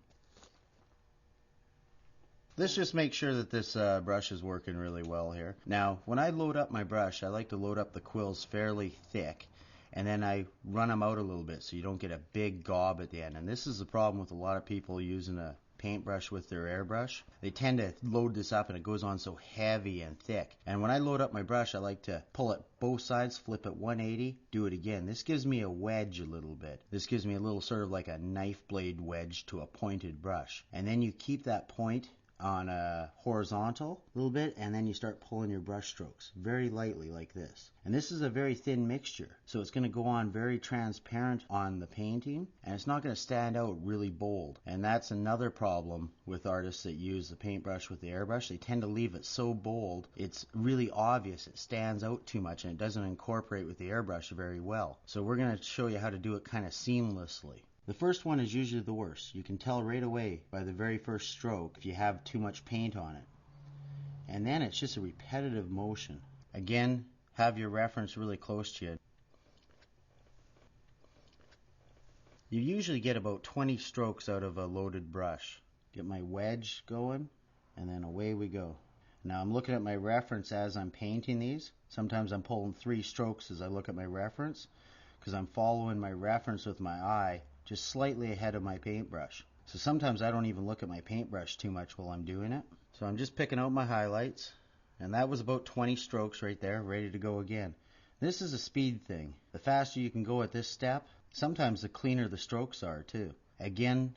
This just makes sure that this brush is working really well here. Now, when I load up my brush, I like to load up the quills fairly thick, and then I run them out a little bit so you don't get a big gob at the end. And this is the problem with a lot of people using a paintbrush with their airbrush. They tend to load this up and it goes on so heavy and thick. And when I load up my brush, I like to pull it both sides, flip it 180, do it again. This gives me a wedge a little bit. This gives me a little sort of like a knife blade wedge to a pointed brush. And then you keep that point on a horizontal a little bit, and then you start pulling your brush strokes very lightly like this. And this is a very thin mixture, so it's going to go on very transparent on the painting, and it's not going to stand out really bold. And that's another problem with artists that use the paintbrush with the airbrush. They tend to leave it so bold, it's really obvious. It stands out too much and it doesn't incorporate with the airbrush very well. So we're going to show you how to do it kind of seamlessly. The first one is usually the worst. You can tell right away by the very first stroke if you have too much paint on it. And then it's just a repetitive motion. Again, have your reference really close to you. You usually get about 20 strokes out of a loaded brush. Get my wedge going, and then away we go. Now I'm looking at my reference as I'm painting these. Sometimes I'm pulling 3 strokes as I look at my reference, because I'm following my reference with my eye just slightly ahead of my paintbrush. So sometimes I don't even look at my paintbrush too much while I'm doing it. So I'm just picking out my highlights, and that was about 20 strokes right there, ready to go again. This is a speed thing. The faster you can go at this step, sometimes the cleaner the strokes are too. Again,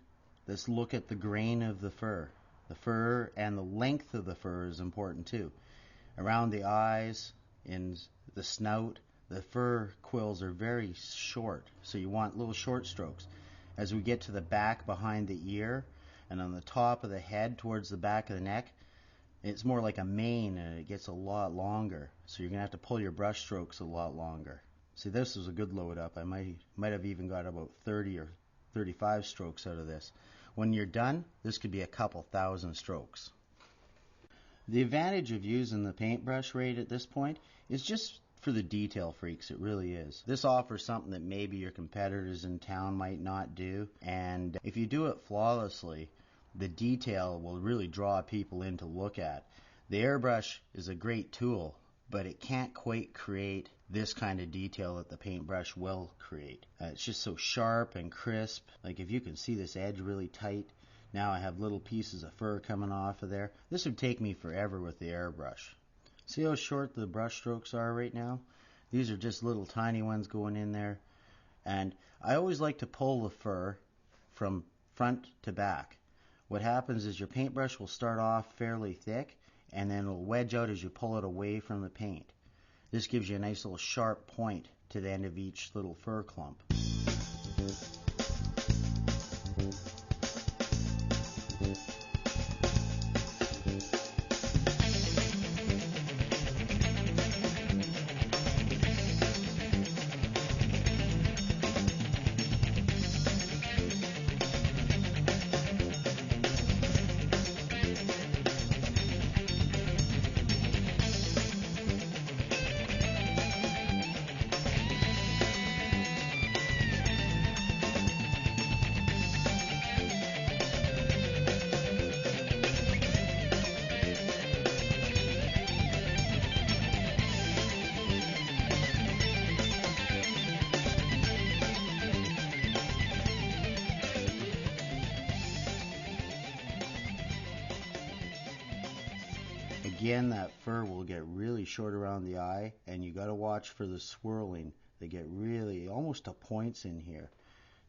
let's look at the grain of the fur. The fur and the length of the fur is important too. Around the eyes, in the snout, the fur quills are very short, so you want little short strokes. As we get to the back behind the ear and on the top of the head towards the back of the neck, it's more like a mane and it gets a lot longer. So you're going to have to pull your brush strokes a lot longer. See, this was a good load up. I might have even got about 30 or 35 strokes out of this. When you're done, this could be a couple thousand strokes. The advantage of using the paintbrush rate at this point is just for the detail freaks. It really is. This offers something that maybe your competitors in town might not do, and if you do it flawlessly, the detail will really draw people in to look at. The airbrush is a great tool, but it can't quite create this kind of detail that the paintbrush will create. It's just so sharp and crisp. Like if you can see this edge really tight, Now I have little pieces of fur coming off of there. This would take me forever with the airbrush. See how short the brush strokes are right now? These are just little tiny ones going in there. And I always like to pull the fur from front to back. What happens is your paintbrush will start off fairly thick and then it'll wedge out as you pull it away from the paint. This gives you a nice little sharp point to the end of each little fur clump. Again, that fur will get really short around the eye, and you got to watch for the swirling. They get really almost to points in here.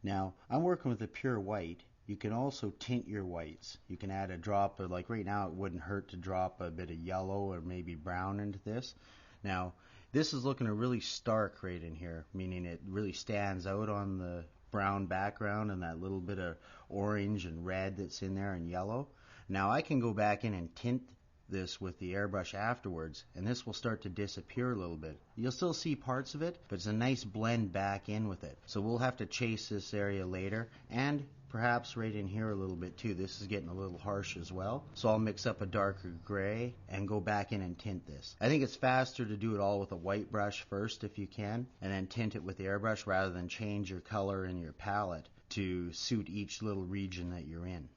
Now, I'm working with a pure white. You can also tint your whites. You can add a drop of, like right now, it wouldn't hurt to drop a bit of yellow or maybe brown into this. Now, this is looking a really stark right in here, meaning it really stands out on the brown background and that little bit of orange and red that's in there and yellow. Now, I can go back in and tint this with the airbrush afterwards, and this will start to disappear a little bit. You'll still see parts of it, but it's a nice blend back in with it. So we'll have to chase this area later, and perhaps right in here a little bit too. This is getting a little harsh as well, so I'll mix up a darker gray and go back in and tint this. I think it's faster to do it all with a white brush first if you can, and then tint it with the airbrush rather than change your color in your palette to suit each little region that you're in.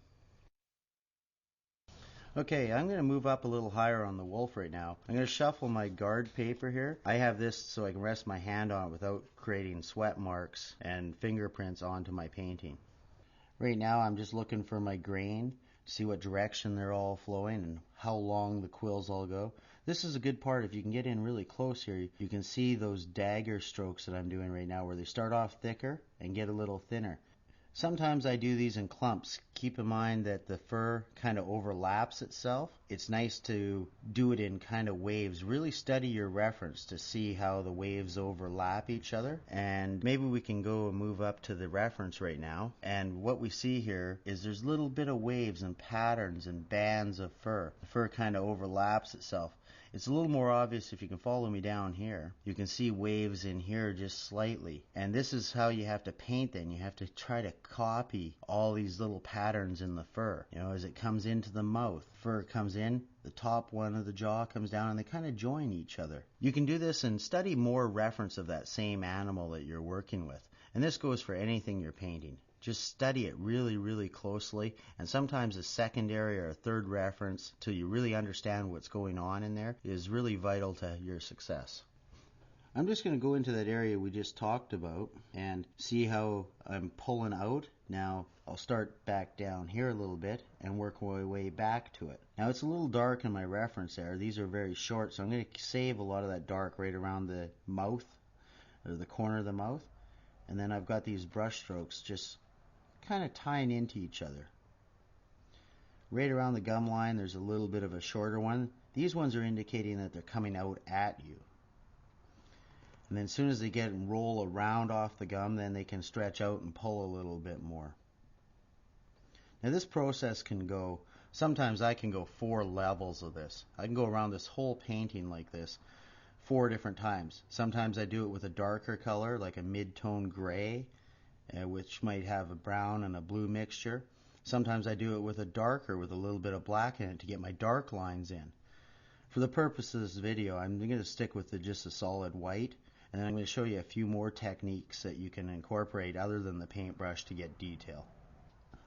Okay, I'm going to move up a little higher on the wolf right now. I'm going to shuffle my guard paper here. I have this so I can rest my hand on it without creating sweat marks and fingerprints onto my painting. Right now I'm just looking for my grain, see what direction they're all flowing and how long the quills all go. This is a good part. If you can get in really close here, you can see those dagger strokes that I'm doing right now where they start off thicker and get a little thinner. Sometimes I do these in clumps. Keep in mind that the fur kind of overlaps itself. It's nice to do it in kind of waves. Really study your reference to see how the waves overlap each other. And maybe we can go and move up to the reference right now. And what we see here is there's a little bit of waves and patterns and bands of fur. The fur kind of overlaps itself. It's a little more obvious if you can follow me down here. You can see waves in here just slightly. And this is how you have to paint then. You have to try to copy all these little patterns in the fur. You know, as it comes into the mouth, fur comes in, the top one of the jaw comes down, and they kind of join each other. You can do this and study more reference of that same animal that you're working with. And this goes for anything you're painting. Just study it really, really closely, and sometimes a secondary or a third reference till you really understand what's going on in there is really vital to your success. I'm just going to go into that area we just talked about and see how I'm pulling out. Now I'll start back down here a little bit and work my way back to it. Now it's a little dark in my reference there. These are very short, so I'm going to save a lot of that dark right around the mouth, or the corner of the mouth. And then I've got these brush strokes just kind of tying into each other. Right around the gum line there's a little bit of a shorter one. These ones are indicating that they're coming out at you. And then as soon as they get and roll around off the gum, then they can stretch out and pull a little bit more. Now this process can go, sometimes I can go 4 levels of this. I can go around this whole painting like this 4 different times. Sometimes I do it with a darker color like a mid-tone gray, which might have a brown and a blue mixture. Sometimes I do it with a darker with a little bit of black in it to get my dark lines in. For the purpose of this video, I'm going to stick with just a solid white, and then I'm going to show you a few more techniques that you can incorporate other than the paintbrush to get detail.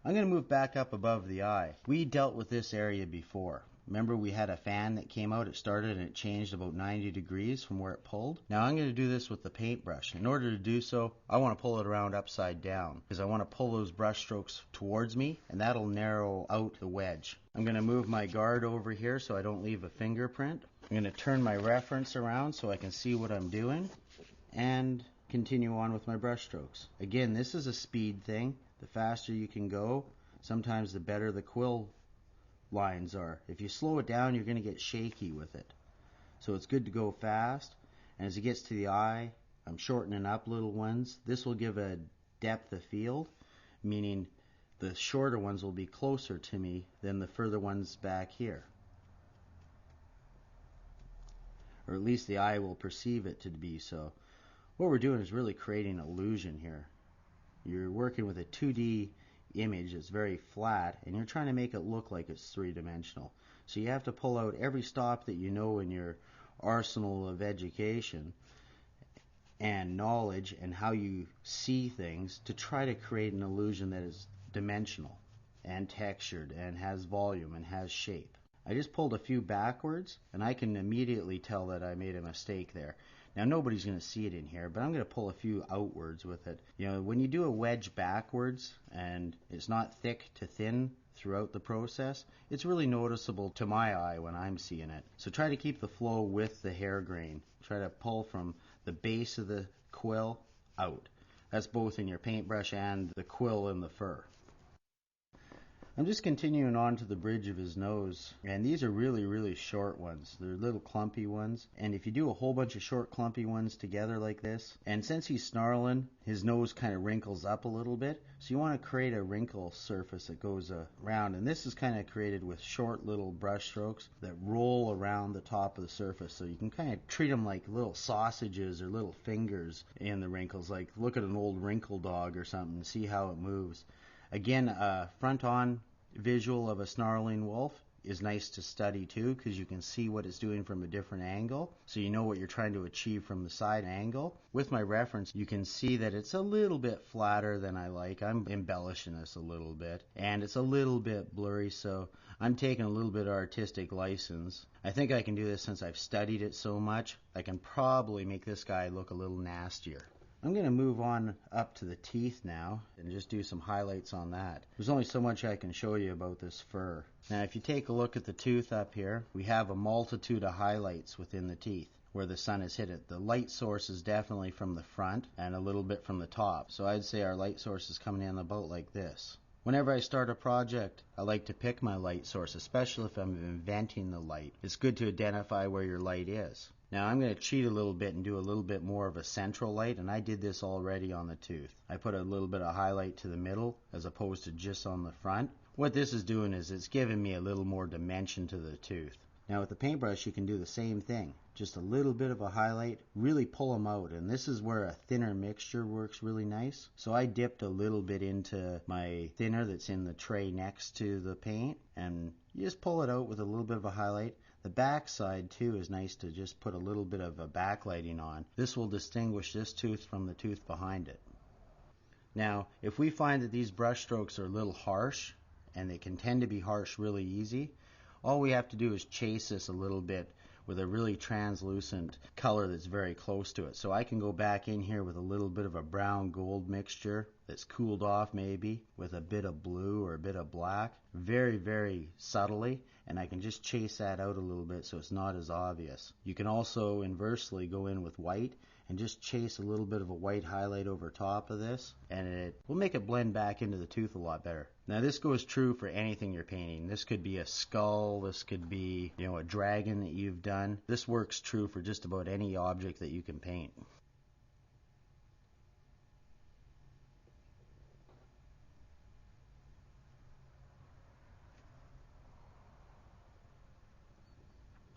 I'm going to move back up above the eye. We dealt with this area before. Remember we had a fan that came out, it started and it changed about 90 degrees from where it pulled. Now I'm going to do this with the paintbrush. In order to do so, I want to pull it around upside down because I want to pull those brush strokes towards me and that'll narrow out the wedge. I'm going to move my guard over here so I don't leave a fingerprint. I'm going to turn my reference around so I can see what I'm doing and continue on with my brush strokes. Again, this is a speed thing. The faster you can go, sometimes the better the quill lines are. If you slow it down, you're going to get shaky with it. So it's good to go fast. And as it gets to the eye, I'm shortening up little ones. This will give a depth of field, meaning the shorter ones will be closer to me than the further ones back here. Or at least the eye will perceive it to be so. What we're doing is really creating illusion here. You're working with a 2D image that's very flat and you're trying to make it look like it's three-dimensional. So you have to pull out every stop that you know in your arsenal of education and knowledge and how you see things to try to create an illusion that is dimensional and textured and has volume and has shape. I just pulled a few backwards and I can immediately tell that I made a mistake there. Now nobody's going to see it in here, but I'm going to pull a few outwards with it. You know, when you do a wedge backwards and it's not thick to thin throughout the process, it's really noticeable to my eye when I'm seeing it. So try to keep the flow with the hair grain. Try to pull from the base of the quill out. That's both in your paintbrush and the quill in the fur. I'm just continuing on to the bridge of his nose, and these are really short ones. They're little clumpy ones, and if you do a whole bunch of short clumpy ones together like this, and since he's snarling, his nose kind of wrinkles up a little bit, so you want to create a wrinkle surface that goes around, and this is kind of created with short little brush strokes that roll around the top of the surface, so you can kind of treat them like little sausages or little fingers in the wrinkles, like look at an old wrinkle dog or something and see how it moves. Again, front-on visual of a snarling wolf is nice to study too because you can see what it's doing from a different angle, so you know what you're trying to achieve from the side angle. With my reference, you can see that it's a little bit flatter than I like. I'm embellishing this a little bit, and it's a little bit blurry, so I'm taking a little bit of artistic license. I think I can do this since I've studied it so much. I can probably make this guy look a little nastier. I'm going to move on up to the teeth now and just do some highlights on that. There's only so much I can show you about this fur. Now if you take a look at the tooth up here, we have a multitude of highlights within the teeth where the sun has hit it. The light source is definitely from the front and a little bit from the top. So I'd say our light source is coming in about like this. Whenever I start a project, I like to pick my light source, especially if I'm inventing the light. It's good to identify where your light is. Now I'm going to cheat a little bit and do a little bit more of a central light, and I did this already on the tooth. I put a little bit of highlight to the middle as opposed to just on the front. What this is doing is it's giving me a little more dimension to the tooth. Now with the paintbrush you can do the same thing. Just a little bit of a highlight, really pull them out, and this is where a thinner mixture works really nice. So I dipped a little bit into my thinner that's in the tray next to the paint, and you just pull it out with a little bit of a highlight. The back side too is nice to just put a little bit of a backlighting on. This will distinguish this tooth from the tooth behind it. Now if we find that these brush strokes are a little harsh, and they can tend to be harsh really easy, all we have to do is chase this a little bit with a really translucent color that's very close to it. So I can go back in here with a little bit of a brown gold mixture that's cooled off maybe with a bit of blue or a bit of black, very subtly, and I can just chase that out a little bit so it's not as obvious. You can also inversely go in with white and just chase a little bit of a white highlight over top of this, and it will make it blend back into the tooth a lot better. Now this goes true for anything you're painting. This could be a skull, this could be, you know, a dragon that you've done. This works true for just about any object that you can paint.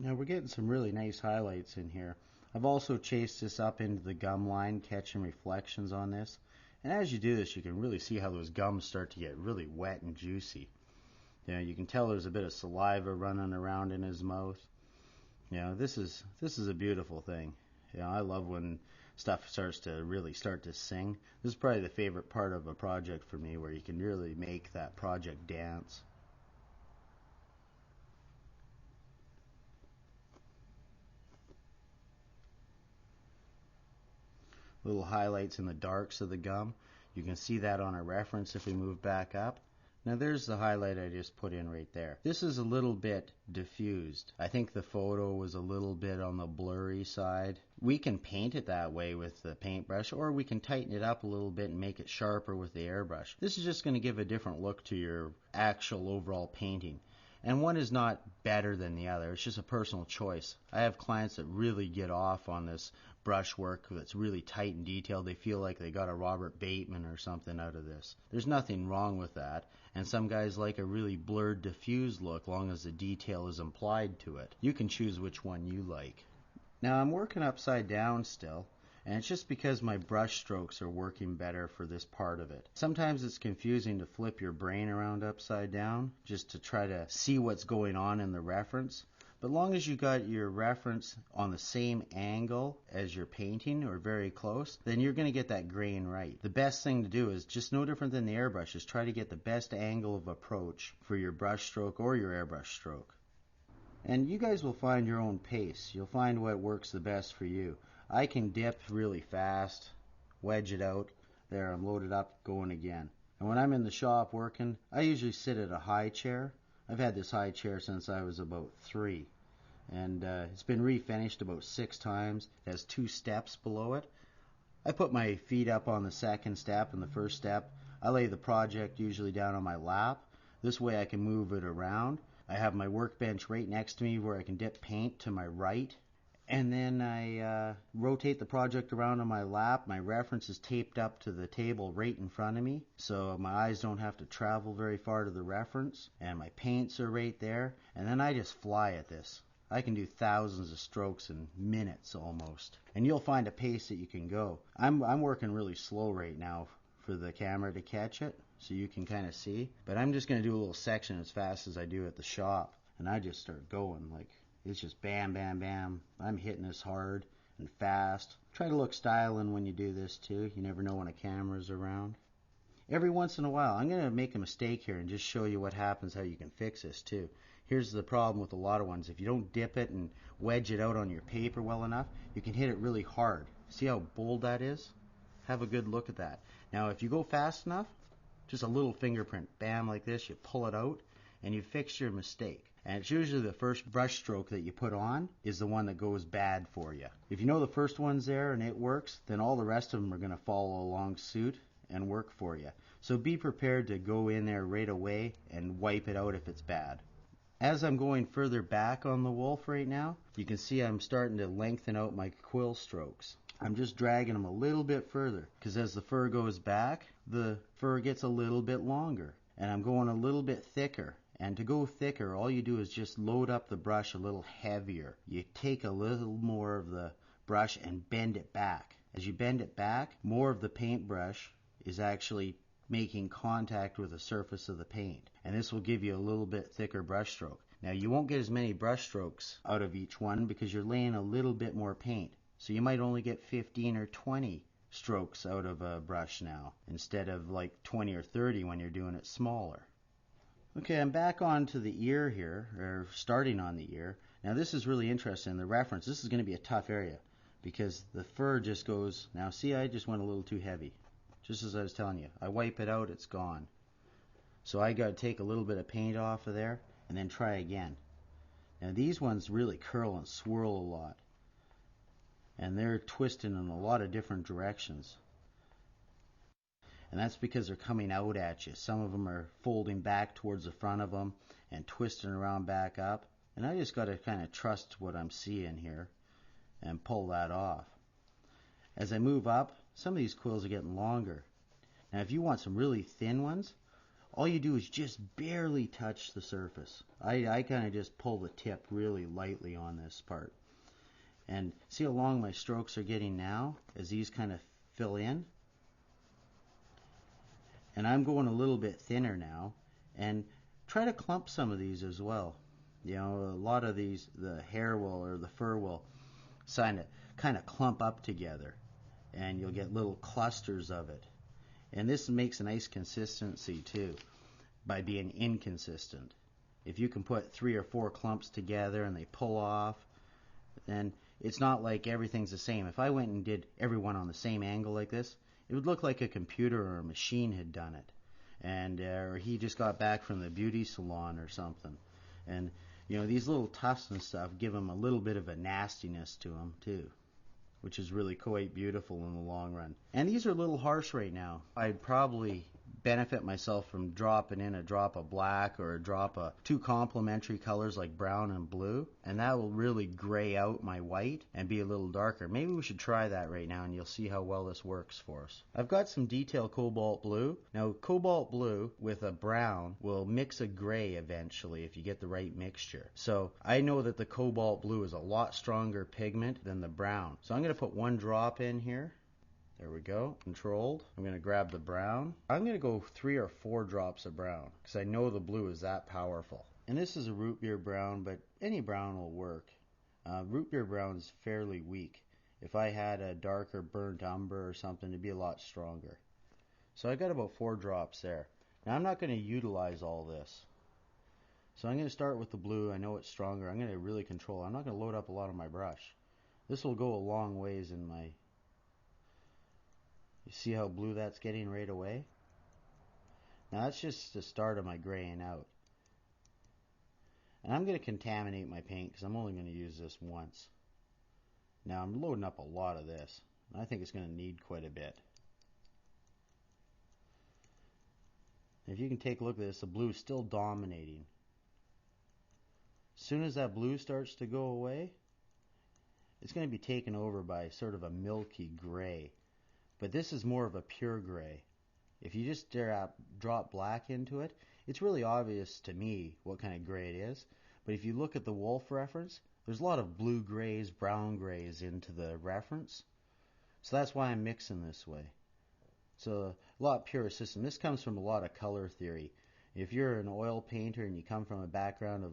Now we're getting some really nice highlights in here. I've also chased this up into the gum line, catching reflections on this. And as you do this, you can really see how those gums start to get really wet and juicy. You know, you can tell there's a bit of saliva running around in his mouth. You know, this is a beautiful thing. You know, I love when stuff starts to sing. This is probably the favorite part of a project for me, where you can really make that project dance. little highlights in the darks of the gum. You can see that on a reference if we move back up. Now there's the highlight I just put in right there. This is a little bit diffused. I think the photo was a little bit on the blurry side. We can paint it that way with the paintbrush, or we can tighten it up a little bit and make it sharper with the airbrush. This is just going to give a different look to your actual overall painting. And one is not better than the other. It's just a personal choice. I have clients that really get off on this brush work that's really tight and detailed. They feel like they got a Robert Bateman or something out of this. There's nothing wrong with that. And some guys like a really blurred, diffused look, long as the detail is implied to it. You can choose which one you like. Now I'm working upside down still, and it's just because my brush strokes are working better for this part of it. Sometimes it's confusing to flip your brain around upside down just to try to see what's going on in the reference. But long as you got your reference on the same angle as your painting or very close, then you're going to get that grain right. The best thing to do is just no different than the airbrush, is try to get the best angle of approach for your brush stroke or your airbrush stroke. And you guys will find your own pace. You'll find what works the best for you. I can dip really fast, wedge it out. There, I'm loaded up, going again. And when I'm in the shop working, I usually sit at a high chair. I've had this high chair since I was about 3. And it's been refinished about 6 times. It has 2 steps below it. I put my feet up on the second step and the first step. I lay the project usually down on my lap. This way I can move it around. I have my workbench right next to me where I can dip paint to my right. And then I rotate the project around on my lap. My reference is taped up to the table right in front of me, so my eyes don't have to travel very far to the reference. And my paints are right there. And then I just fly at this. I can do thousands of strokes in minutes almost. And you'll find a pace that you can go. I'm working really slow right now for the camera to catch it, so you can kind of see. But I'm just going to do a little section as fast as I do at the shop. And I just start going like... It's just bam, bam, bam. I'm hitting this hard and fast. Try to look styling when you do this too. You never know when a camera's around. Every once in a while, I'm going to make a mistake here and just show you what happens, how you can fix this too. Here's the problem with a lot of ones. If you don't dip it and wedge it out on your paper well enough, you can hit it really hard. See how bold that is? Have a good look at that. Now, if you go fast enough, just a little fingerprint, bam, like this, you pull it out and you fix your mistake. And it's usually the first brush stroke that you put on is the one that goes bad for you. If you know the first one's there and it works, then all the rest of them are going to follow along suit and work for you. So be prepared to go in there right away and wipe it out if it's bad. As I'm going further back on the wolf right now, you can see I'm starting to lengthen out my quill strokes. I'm just dragging them a little bit further, because as the fur goes back, the fur gets a little bit longer. And I'm going a little bit thicker. And to go thicker, all you do is just load up the brush a little heavier. You take a little more of the brush and bend it back. As you bend it back, more of the paintbrush is actually making contact with the surface of the paint. And this will give you a little bit thicker brush stroke. Now you won't get as many brush strokes out of each one because you're laying a little bit more paint. So you might only get 15 or 20 strokes out of a brush now, instead of like 20 or 30 when you're doing it smaller. Okay, I'm back onto the ear here, or starting on the ear. Now this is really interesting, the reference. This is going to be a tough area because the fur just goes, now see, I just went a little too heavy. Just as I was telling you, I wipe it out, it's gone. So I got to take a little bit of paint off of there and then try again. Now these ones really curl and swirl a lot. And they're twisting in a lot of different directions. And that's because they're coming out at you. Some of them are folding back towards the front of them and twisting around back up. And I just got to kind of trust what I'm seeing here and pull that off. As I move up, some of these quills are getting longer. Now if you want some really thin ones, all you do is just barely touch the surface. I kind of just pull the tip really lightly on this part. And see how long my strokes are getting now as these kind of fill in? And I'm going a little bit thinner now, and try to clump some of these as well. You know, a lot of these, the hair will or the fur will kind of clump up together, and you'll get little clusters of it. And this makes a nice consistency too by being inconsistent. If you can put 3 or 4 clumps together and they pull off, then it's not like everything's the same. If I went and did everyone on the same angle like this, it would look like a computer or a machine had done it. And or he just got back from the beauty salon or something. And these little tufts and stuff give them a little bit of a nastiness to them too, which is really quite beautiful in the long run. And these are a little harsh right now. I'd probably benefit myself from dropping in a drop of black or a drop of two complementary colors like brown and blue, and that will really gray out my white and be a little darker. Maybe we should try that right now and you'll see how well this works for us. I've got some detail cobalt blue. Now cobalt blue with a brown will mix a gray eventually if you get the right mixture. So I know that the cobalt blue is a lot stronger pigment than the brown. So I'm going to put one drop in here. There we go, controlled. I'm going to grab the brown. I'm going to go 3 or 4 drops of brown because I know the blue is that powerful. And this is a root beer brown, but any brown will work. Root beer brown is fairly weak. If I had a darker burnt umber or something, it'd be a lot stronger. So I got about 4 drops there. Now I'm not going to utilize all this. So I'm going to start with the blue. I know it's stronger. I'm going to really control. I'm not going to load up a lot of my brush. This will go a long ways in my... You see how blue that's getting right away? Now that's just the start of my graying out. And I'm going to contaminate my paint because I'm only going to use this once. Now I'm loading up a lot of this. I think it's going to need quite a bit. If you can take a look at this, the blue is still dominating. As soon as that blue starts to go away, it's going to be taken over by sort of a milky gray. But this is more of a pure gray. If you just drop black into it, it's really obvious to me what kind of gray it is. But if you look at the Wolf reference, there's a lot of blue grays, brown grays into the reference. So that's why I'm mixing this way. So a lot purer system. This comes from a lot of color theory. If you're an oil painter and you come from a background of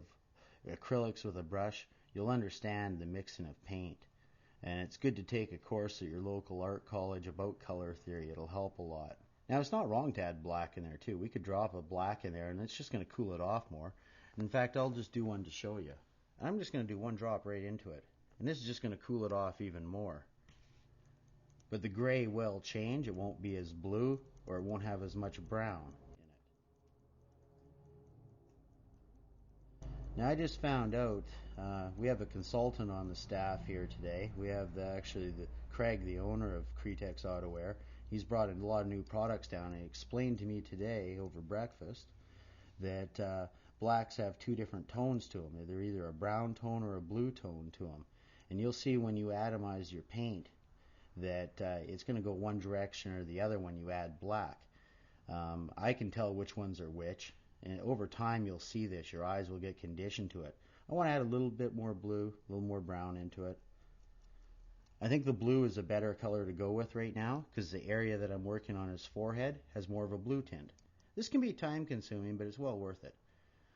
acrylics with a brush, you'll understand the mixing of paint. And it's good to take a course at your local art college about color theory. It'll help a lot. Now, it's not wrong to add black in there, too. We could drop a black in there, and it's just going to cool it off more. In fact, I'll just do one to show you. I'm just going to do one drop right into it. And this is just going to cool it off even more. But the gray will change. It won't be as blue, or it won't have as much brown in it. Now, I just found out we have a consultant on the staff here today. We have Craig, the owner of Cretex Autowear. He's brought in a lot of new products down, and he explained to me today over breakfast that blacks have 2 different tones to them. They're either a brown tone or a blue tone to them. And you'll see when you atomize your paint that it's going to go one direction or the other when you add black. I can tell which ones are which, and over time you'll see this. Your eyes will get conditioned to it. I want to add a little bit more blue, a little more brown into it. I think the blue is a better color to go with right now because the area that I'm working on his forehead has more of a blue tint. This can be time consuming, but it's well worth it.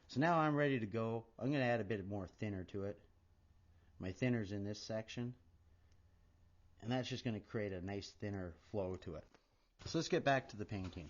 So now I'm ready to go. I'm going to add a bit more thinner to it. My thinner's in this section. And that's just going to create a nice thinner flow to it. So let's get back to the painting.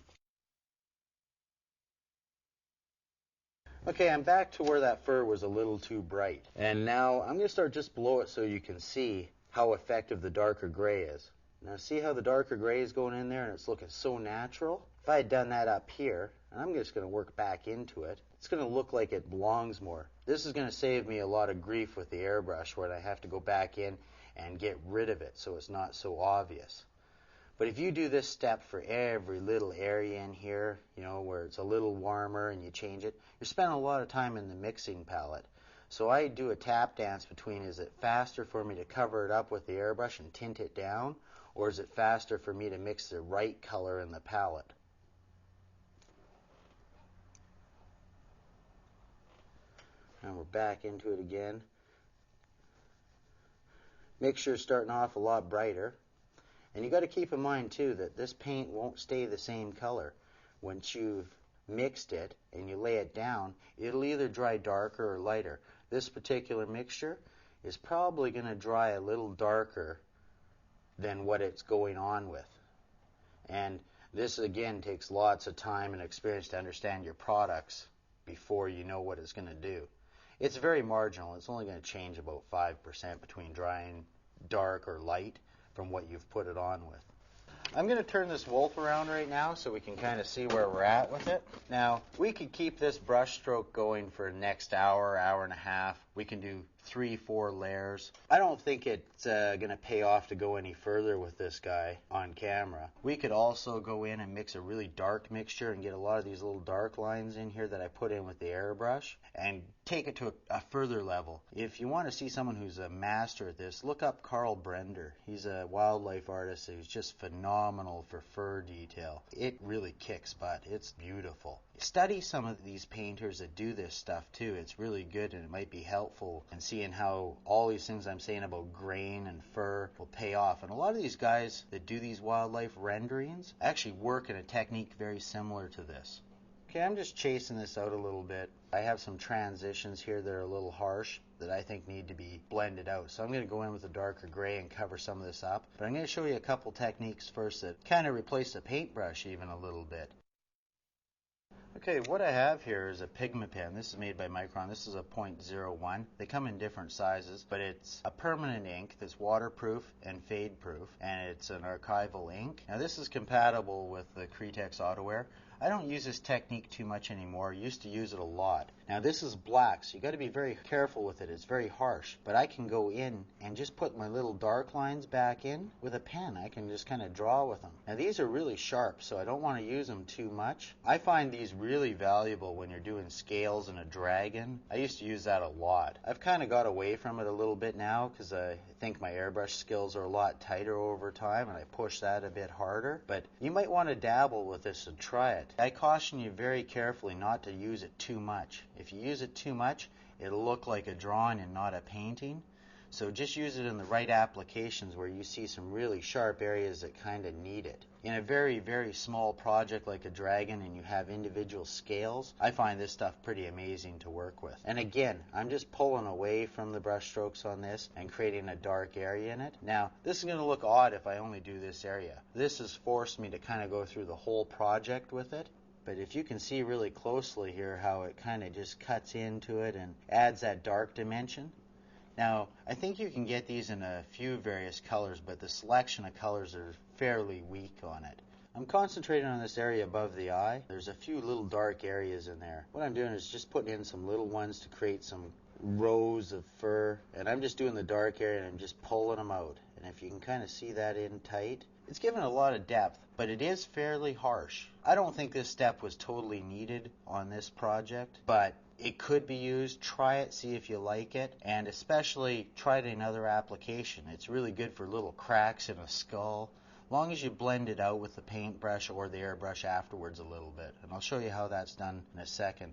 Okay, I'm back to where that fur was a little too bright. And now I'm going to start just below it so you can see how effective the darker gray is. Now see how the darker gray is going in there and it's looking so natural? If I had done that up here, and I'm just going to work back into it, it's going to look like it belongs more. This is going to save me a lot of grief with the airbrush where I have to go back in and get rid of it so it's not so obvious. But if you do this step for every little area in here, where it's a little warmer and you change it, you're spending a lot of time in the mixing palette. So I do a tap dance between, is it faster for me to cover it up with the airbrush and tint it down, or is it faster for me to mix the right color in the palette? And we're back into it again. Mixture is starting off a lot brighter. And you got to keep in mind too that this paint won't stay the same color. Once you've mixed it and you lay it down, it'll either dry darker or lighter. This particular mixture is probably going to dry a little darker than what it's going on with. And this again takes lots of time and experience to understand your products before you know what it's going to do. It's very marginal. It's only going to change about 5% between dry and dark or light from what you've put it on with. I'm going to turn this wolf around right now so we can kind of see where we're at with it. Now, we could keep this brush stroke going for the next hour, hour and a half. We can do 3-4 layers. I don't think it's going to pay off to go any further with this guy on camera. We could also go in and mix a really dark mixture and get a lot of these little dark lines in here that I put in with the airbrush and take it to a further level. If you want to see someone who's a master at this, look up Carl Brender. He's a wildlife artist who's just phenomenal for fur detail. It really kicks butt. It's beautiful. Study some of these painters that do this stuff too. It's really good, and it might be helpful in seeing how all these things I'm saying about grain and fur will pay off. And a lot of these guys that do these wildlife renderings actually work in a technique very similar to this. Okay, I'm just chasing this out a little bit. I have some transitions here that are a little harsh that I think need to be blended out. So I'm going to go in with a darker gray and cover some of this up. But I'm going to show you a couple techniques first that kind of replace the paintbrush even a little bit. Okay, what I have here is a pigment pen. This is made by Micron. This is a .01. They come in different sizes, but it's a permanent ink that's waterproof and fade proof, and it's an archival ink. Now this is compatible with the Cretex AutoWare. I don't use this technique too much anymore. I used to use it a lot. Now this is black, so you got to be very careful with it. It's very harsh, but I can go in and just put my little dark lines back in with a pen. I can just kind of draw with them. Now these are really sharp, so I don't want to use them too much. I find these really valuable when you're doing scales in a dragon. I used to use that a lot. I've kind of got away from it a little bit now because I think my airbrush skills are a lot tighter over time, and I push that a bit harder. But you might want to dabble with this and try it. I caution you very carefully not to use it too much. If you use it too much, it'll look like a drawing and not a painting. So just use it in the right applications where you see some really sharp areas that kind of need it. In a very, very small project like a dragon and you have individual scales, I find this stuff pretty amazing to work with. And again, I'm just pulling away from the brush strokes on this and creating a dark area in it. Now, this is going to look odd if I only do this area. This has forced me to kind of go through the whole project with it. But if you can see really closely here how it kind of just cuts into it and adds that dark dimension. Now, I think you can get these in a few various colors, but the selection of colors are fairly weak on it. I'm concentrating on this area above the eye. There's a few little dark areas in there. What I'm doing is just putting in some little ones to create some rows of fur. And I'm just doing the dark area and I'm just pulling them out. And if you can kind of see that in tight, it's given a lot of depth, but it is fairly harsh. I don't think this step was totally needed on this project, but it could be used. Try it, see if you like it, and especially try it in another application. It's really good for little cracks in a skull, as long as you blend it out with the paintbrush or the airbrush afterwards a little bit. And I'll show you how that's done in a second.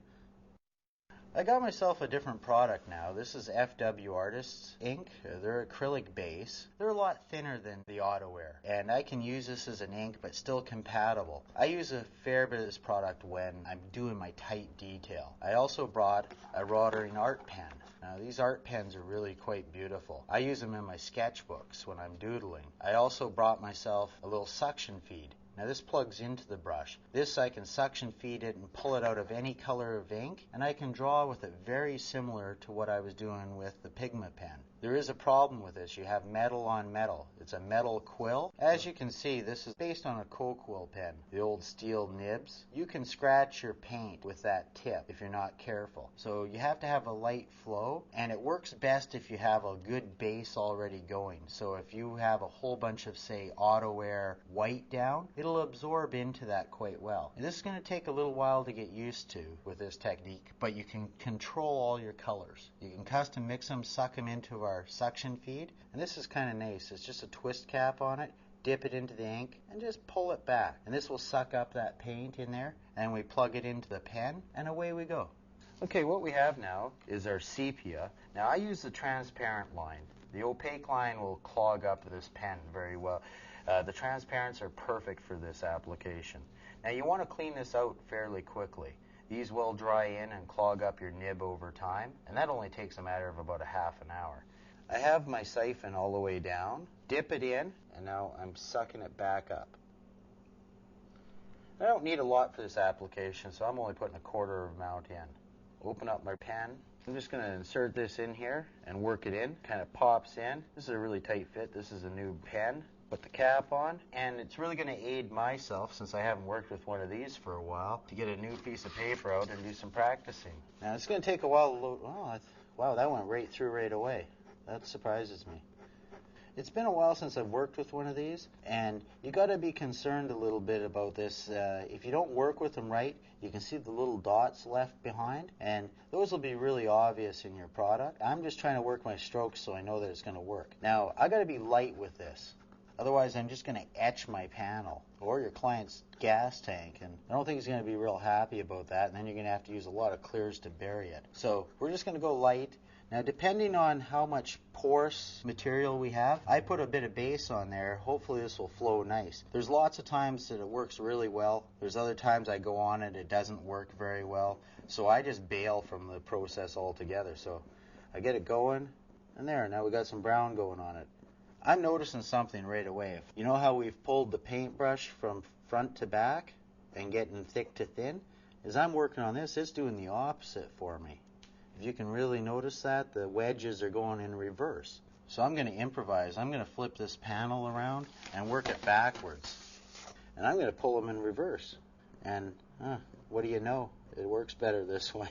I got myself a different product now. This is FW Artists ink. They're acrylic base. They're a lot thinner than the AutoWare, and I can use this as an ink but still compatible. I use a fair bit of this product when I'm doing my tight detail. I also brought a Rotterdam art pen. Now these art pens are really quite beautiful. I use them in my sketchbooks when I'm doodling. I also brought myself a little suction feed. Now this plugs into the brush. This I can suction feed it and pull it out of any color of ink, and I can draw with it very similar to what I was doing with the pigment pen. There is a problem with this. You have metal on metal. It's a metal quill. As you can see, this is based on a co-quill pen, the old steel nibs. You can scratch your paint with that tip if you're not careful. So you have to have a light flow, and it works best if you have a good base already going. So if you have a whole bunch of, say, AutoWare white down, it'll absorb into that quite well. And this is going to take a little while to get used to with this technique, but you can control all your colors. You can custom mix them, suck them into our suction feed, and this is kind of nice. It's just a twist cap on it, dip it into the ink, and just pull it back. And this will suck up that paint in there, and we plug it into the pen, and away we go. Okay, what we have now is our sepia. Now I use the transparent line. The opaque line will clog up this pen very well. The transparents are perfect for this application. Now you want to clean this out fairly quickly. These will dry in and clog up your nib over time, and that only takes a matter of about a half an hour. I have my siphon all the way down, dip it in, and now I'm sucking it back up. I don't need a lot for this application, so I'm only putting a quarter of amount in. Open up my pen, I'm just going to insert this in here and work it in. Kind of pops in. This is a really tight fit. This is a new pen. Put the cap on, and it's really going to aid myself, since I haven't worked with one of these for a while, to get a new piece of paper out and do some practicing. Now, it's going to take a while to load. Oh, wow, that went right through right away. That surprises me. It's been a while since I've worked with one of these, and you got to be concerned a little bit about this. If you don't work with them right, you can see the little dots left behind, and those will be really obvious in your product. I'm just trying to work my strokes so I know that it's going to work. Now, I got to be light with this. Otherwise, I'm just going to etch my panel or your client's gas tank, and I don't think he's going to be real happy about that, and then you're going to have to use a lot of clears to bury it. So we're just going to go light. Now, depending on how much porous material we have, I put a bit of base on there. Hopefully this will flow nice. There's lots of times that it works really well. There's other times I go on it, it doesn't work very well. So I just bail from the process altogether. So I get it going, and there, now we got some brown going on it. I'm noticing something right away. You know how we've pulled the paintbrush from front to back and getting thick to thin? As I'm working on this, it's doing the opposite for me. If you can really notice that, the wedges are going in reverse. So I'm going to improvise. I'm going to flip this panel around and work it backwards. And I'm going to pull them in reverse. And what do you know? It works better this way.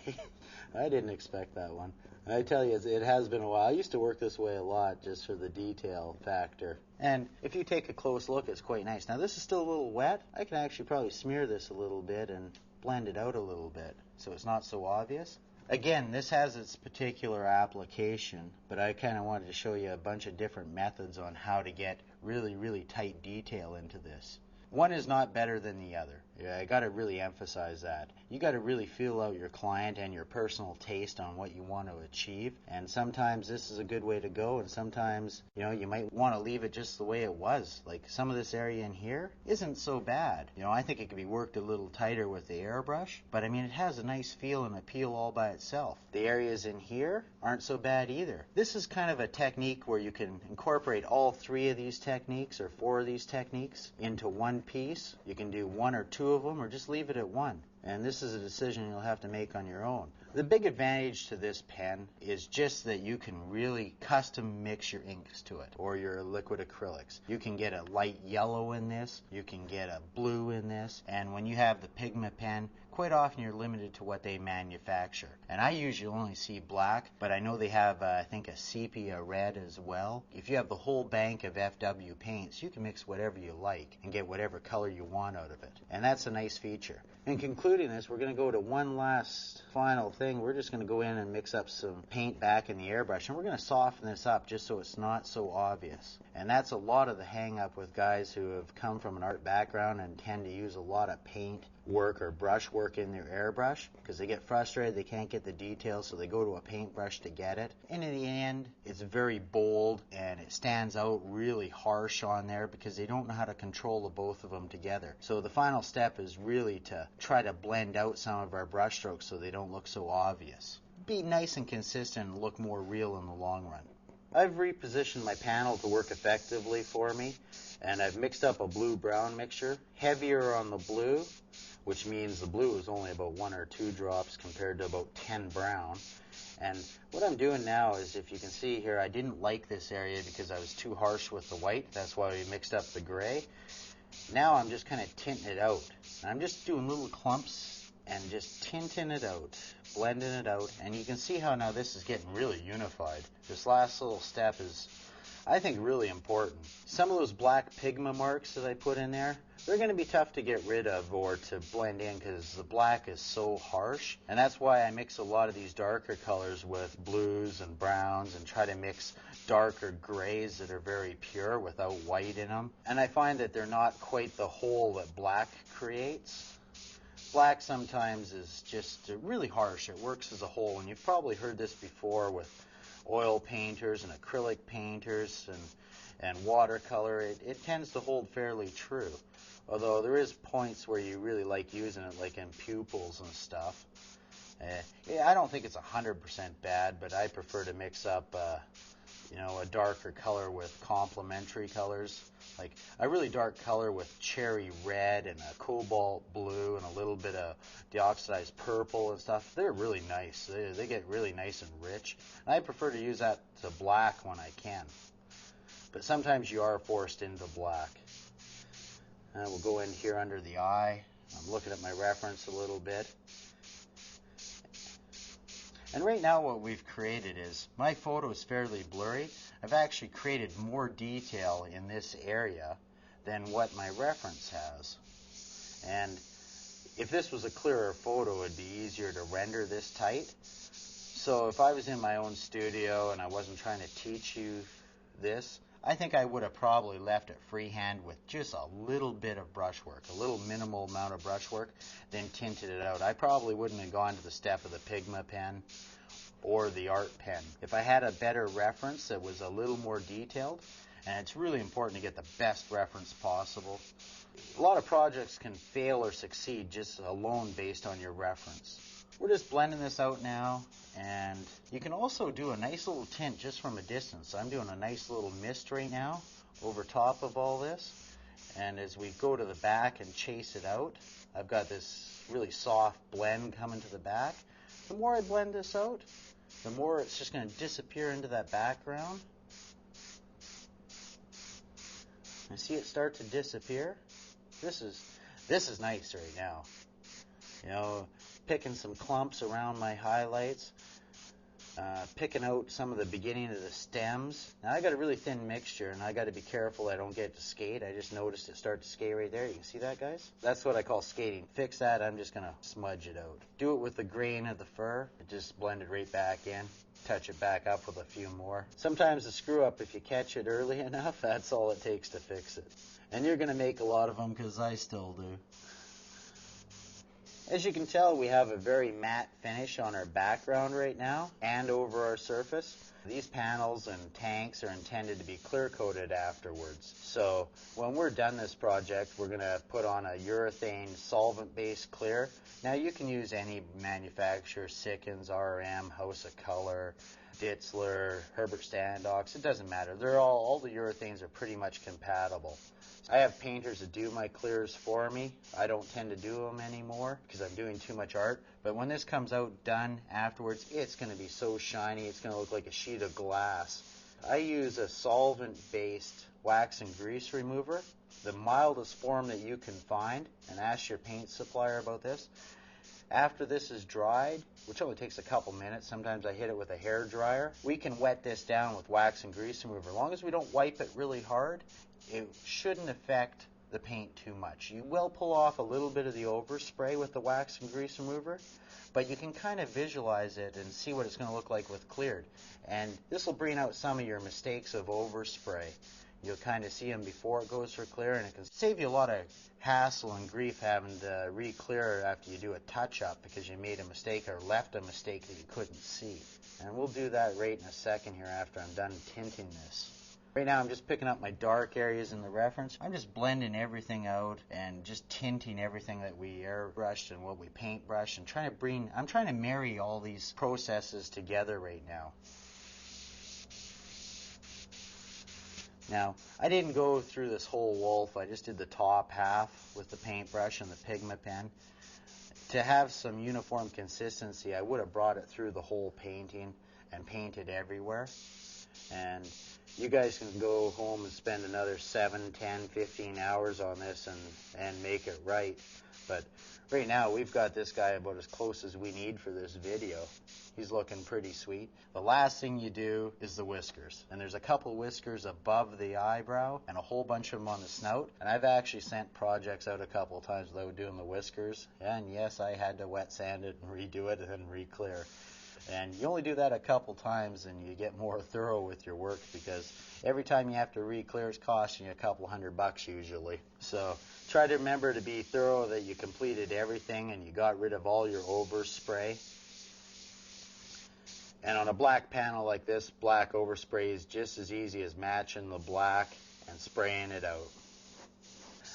I didn't expect that one. I tell you, it has been a while. I used to work this way a lot just for the detail factor. And if you take a close look, it's quite nice. Now, this is still a little wet. I can actually probably smear this a little bit and blend it out a little bit so it's not so obvious. Again, this has its particular application, but I kind of wanted to show you a bunch of different methods on how to get really, really tight detail into this. One is not better than the other. I got to really emphasize that. You got to really feel out your client and your personal taste on what you want to achieve. And sometimes this is a good way to go, and sometimes, you might want to leave it just the way it was. Like some of this area in here isn't so bad. I think it could be worked a little tighter with the airbrush, but I mean, it has a nice feel and appeal all by itself. The areas in here aren't so bad either. This is kind of a technique where you can incorporate all 3 of these techniques or 4 of these techniques into one piece. You can do 1 or 2 of them, or just leave it at 1. And this is a decision you'll have to make on your own. The big advantage to this pen is just that you can really custom mix your inks to it, or your liquid acrylics. You can get a light yellow in this, you can get a blue in this, and when you have the Pigma pen, quite often you're limited to what they manufacture. And I usually only see black, but I know they have, I think, a sepia red as well. If you have the whole bank of FW paints, you can mix whatever you like and get whatever color you want out of it. And that's a nice feature. In concluding this, we're going to go to one last final thing. We're just going to go in and mix up some paint back in the airbrush, and we're going to soften this up just so it's not so obvious. And that's a lot of the hang-up with guys who have come from an art background and tend to use a lot of paint work or brush work in their airbrush because they get frustrated, they can't get the details, so they go to a paintbrush to get it. And in the end, it's very bold and it stands out really harsh on there because they don't know how to control the both of them together. So the final step is really to try to blend out some of our brush strokes so they don't look so obvious. Be nice and consistent and look more real in the long run. I've repositioned my panel to work effectively for me, and I've mixed up a blue-brown mixture, heavier on the blue, which means the blue is only about 1 or 2 drops compared to about 10 brown. And what I'm doing now is, if you can see here, I didn't like this area because I was too harsh with the white. That's why we mixed up the gray. Now I'm just kind of tinting it out. And I'm just doing little clumps and just tinting it out, blending it out. And you can see how now this is getting really unified. This last little step is, I think, really important. Some of those black Pigma marks that I put in there, they're going to be tough to get rid of or to blend in because the black is so harsh. And that's why I mix a lot of these darker colors with blues and browns and try to mix darker grays that are very pure without white in them. And I find that they're not quite the whole that black creates. Black sometimes is just really harsh. It works as a whole. And you've probably heard this before with oil painters and acrylic painters and watercolor. It tends to hold fairly true. Although there is points where you really like using it, like in pupils and stuff. I don't think it's 100% bad, but I prefer to mix up a darker color with complementary colors. Like a really dark color with cherry red and a cobalt blue and a little bit of deoxidized purple and stuff. They're really nice. They get really nice and rich. And I prefer to use that to black when I can. But sometimes you are forced into black. And we'll go in here under the eye. I'm looking at my reference a little bit. And right now what we've created is, my photo is fairly blurry. I've actually created more detail in this area than what my reference has. And if this was a clearer photo, it'd be easier to render this tight. So if I was in my own studio and I wasn't trying to teach you this, I think I would have probably left it freehand with just a little bit of brushwork, a little minimal amount of brushwork, then tinted it out. I probably wouldn't have gone to the step of the Pigma pen or the art pen. If I had a better reference that was a little more detailed, and it's really important to get the best reference possible. A lot of projects can fail or succeed just alone based on your reference. We're just blending this out now, and you can also do a nice little tint just from a distance. I'm doing a nice little mist right now over top of all this, and as we go to the back and chase it out, I've got this really soft blend coming to the back. The more I blend this out, the more it's just going to disappear into that background. I see it start to disappear. This is nice right now. Picking some clumps around my highlights, picking out some of the beginning of the stems. Now I got a really thin mixture, and I got to be careful I don't get it to skate. I just noticed it start to skate right there. You can see that, guys? That's what I call skating. Fix that. I'm just gonna smudge it out. Do it with the grain of the fur. Just blend it right back in. Touch it back up with a few more. Sometimes the screw up, if you catch it early enough, that's all it takes to fix it. And you're gonna make a lot of them, because I still do. As you can tell, we have a very matte finish on our background right now and over our surface. These panels and tanks are intended to be clear coated afterwards. So when we're done this project, we're going to put on a urethane solvent-based clear. Now you can use any manufacturer, Sikkens, RM, House of Color, Ditzler, Herbert Standox. It doesn't matter. They're all the urethanes are pretty much compatible. I have painters that do my clears for me. I don't tend to do them anymore because I'm doing too much art. But when this comes out done afterwards, it's going to be so shiny. It's going to look like a sheet of glass. I use a solvent-based wax and grease remover, the mildest form that you can find, and ask your paint supplier about this. After this is dried, which only takes a couple minutes, sometimes I hit it with a hair dryer, we can wet this down with wax and grease remover. As long as we don't wipe it really hard, it shouldn't affect the paint too much. You will pull off a little bit of the overspray with the wax and grease remover, but you can kind of visualize it and see what it's going to look like with cleared. And this will bring out some of your mistakes of overspray. You'll kind of see them before it goes for clear, and it can save you a lot of hassle and grief having to re-clear after you do a touch-up because you made a mistake or left a mistake that you couldn't see. And we'll do that right in a second here after I'm done tinting this. Right now I'm just picking up my dark areas in the reference. I'm just blending everything out and just tinting everything that we airbrushed and what we paintbrushed, and I'm trying to marry all these processes together right now. Now, I didn't go through this whole wolf. I just did the top half with the paintbrush and the Pigma pen. To have some uniform consistency, I would have brought it through the whole painting and painted everywhere. And you guys can go home and spend another 7, 10, 15 hours on this and make it right. But right now, we've got this guy about as close as we need for this video. He's looking pretty sweet. The last thing you do is the whiskers. And there's a couple whiskers above the eyebrow and a whole bunch of them on the snout. And I've actually sent projects out a couple of times without doing the whiskers. And yes, I had to wet sand it and redo it and then re-clear. And you only do that a couple times and you get more thorough with your work, because every time you have to re-clear it's costing you a couple $100 usually. So try to remember to be thorough, that you completed everything and you got rid of all your overspray. And on a black panel like this, black overspray is just as easy as matching the black and spraying it out.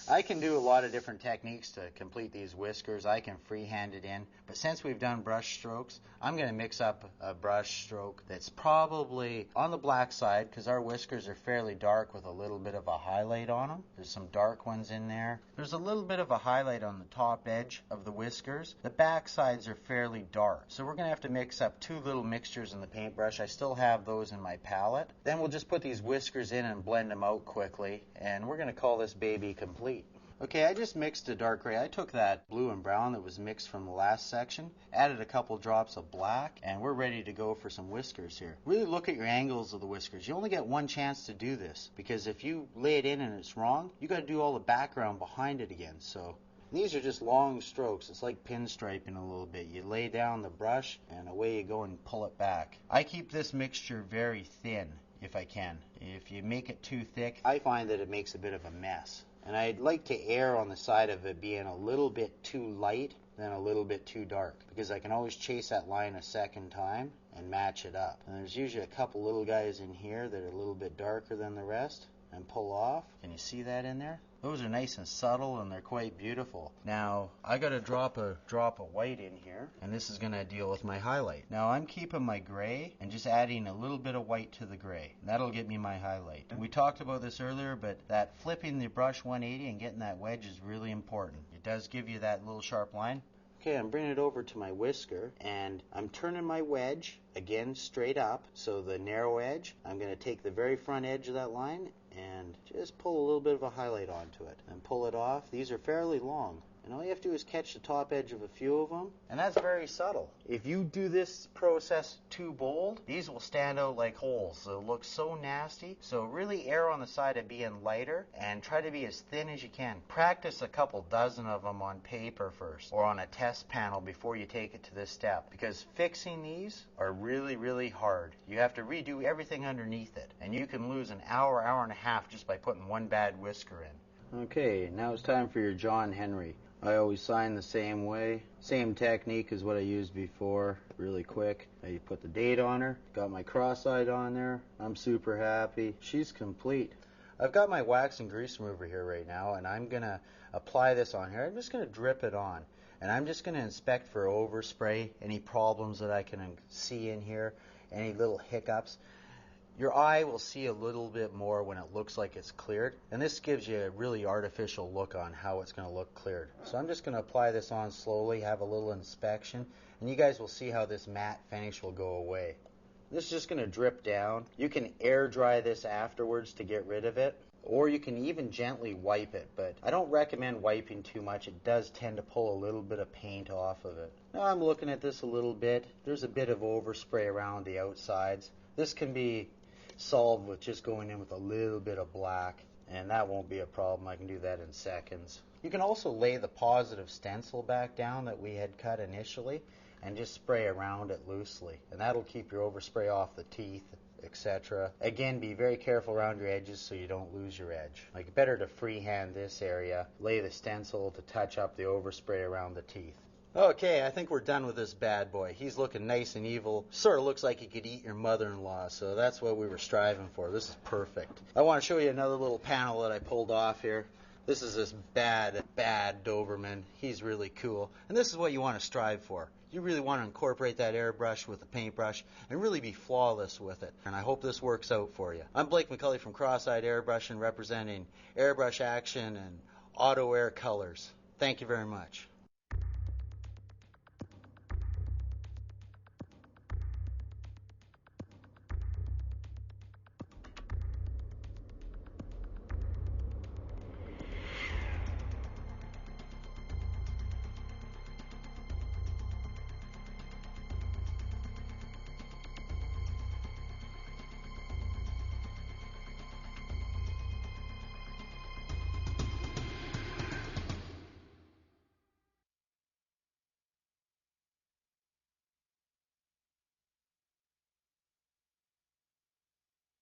I can do a lot of different techniques to complete these whiskers. I can freehand it in, but since we've done brush strokes, I'm going to mix up a brush stroke that's probably on the black side because our whiskers are fairly dark with a little bit of a highlight on them. There's some dark ones in there. There's a little bit of a highlight on the top edge of the whiskers. The back sides are fairly dark, so we're going to have to mix up two little mixtures in the paintbrush. I still have those in my palette. Then we'll just put these whiskers in and blend them out quickly, and we're going to call this baby complete. Okay, I just mixed a dark gray. I took that blue and brown that was mixed from the last section, added a couple drops of black, and we're ready to go for some whiskers here. Really look at your angles of the whiskers. You only get one chance to do this, because if you lay it in and it's wrong, you got to do all the background behind it again. So these are just long strokes. It's like pinstriping a little bit. You lay down the brush and away you go and pull it back. I keep this mixture very thin if I can. If you make it too thick, I find that it makes a bit of a mess. And I'd like to err on the side of it being a little bit too light than a little bit too dark, because I can always chase that line a second time and match it up. And there's usually a couple little guys in here that are a little bit darker than the rest and pull off. Can you see that in there? Those are nice and subtle and they're quite beautiful. Now I got to drop a white in here, and this is going to deal with my highlight. Now I'm keeping my gray and just adding a little bit of white to the gray. That'll get me my highlight. We talked about this earlier, but that flipping the brush 180 and getting that wedge is really important. It does give you that little sharp line. Okay, I'm bringing it over to my whisker, and I'm turning my wedge again straight up, so the narrow edge. I'm going to take the very front edge of that line and just pull a little bit of a highlight onto it and pull it off. These are fairly long, and all you have to do is catch the top edge of a few of them, and that's very subtle. If you do this process too bold, these will stand out like holes. They'll look so nasty. So really err on the side of being lighter and try to be as thin as you can. Practice a couple dozen of them on paper first or on a test panel before you take it to this step, because fixing these are really, really hard. You have to redo everything underneath it, and you can lose an hour, hour and a half just by putting one bad whisker in. Okay, now it's time for your John Henry. I always sign the same way. Same technique as what I used before. Really quick. I put the date on her. Got my cross-eyed on there. I'm super happy. She's complete. I've got my wax and grease remover here right now, and I'm going to apply this on here. I'm just going to drip it on. And I'm just going to inspect for overspray, any problems that I can see in here, any little hiccups. Your eye will see a little bit more when it looks like it's cleared, and this gives you a really artificial look on how it's going to look cleared. So I'm just going to apply this on slowly, have a little inspection, and you guys will see how this matte finish will go away. This is just going to drip down. You can air dry this afterwards to get rid of it, or you can even gently wipe it, but I don't recommend wiping too much. It does tend to pull a little bit of paint off of it. Now I'm looking at this a little bit. There's a bit of overspray around the outsides. This can be solved with just going in with a little bit of black, and that won't be a problem. I can do that in seconds. You can also lay the positive stencil back down that we had cut initially and just spray around it loosely, and that'll keep your overspray off the teeth, etc. Again, be very careful around your edges so you don't lose your edge. Like, better to freehand this area, lay the stencil to touch up the overspray around the teeth. Okay, I think we're done with this bad boy. He's looking nice and evil. Sort of looks like he could eat your mother-in-law, so that's what we were striving for. This is perfect. I want to show you another little panel that I pulled off here. This is this bad Doberman. He's really cool. And this is what you want to strive for. You really want to incorporate that airbrush with the paintbrush and really be flawless with it. And I hope this works out for you. I'm Blake McCulley from Cross-Eyed Airbrushing, representing airbrush action and auto air colors. Thank you very much.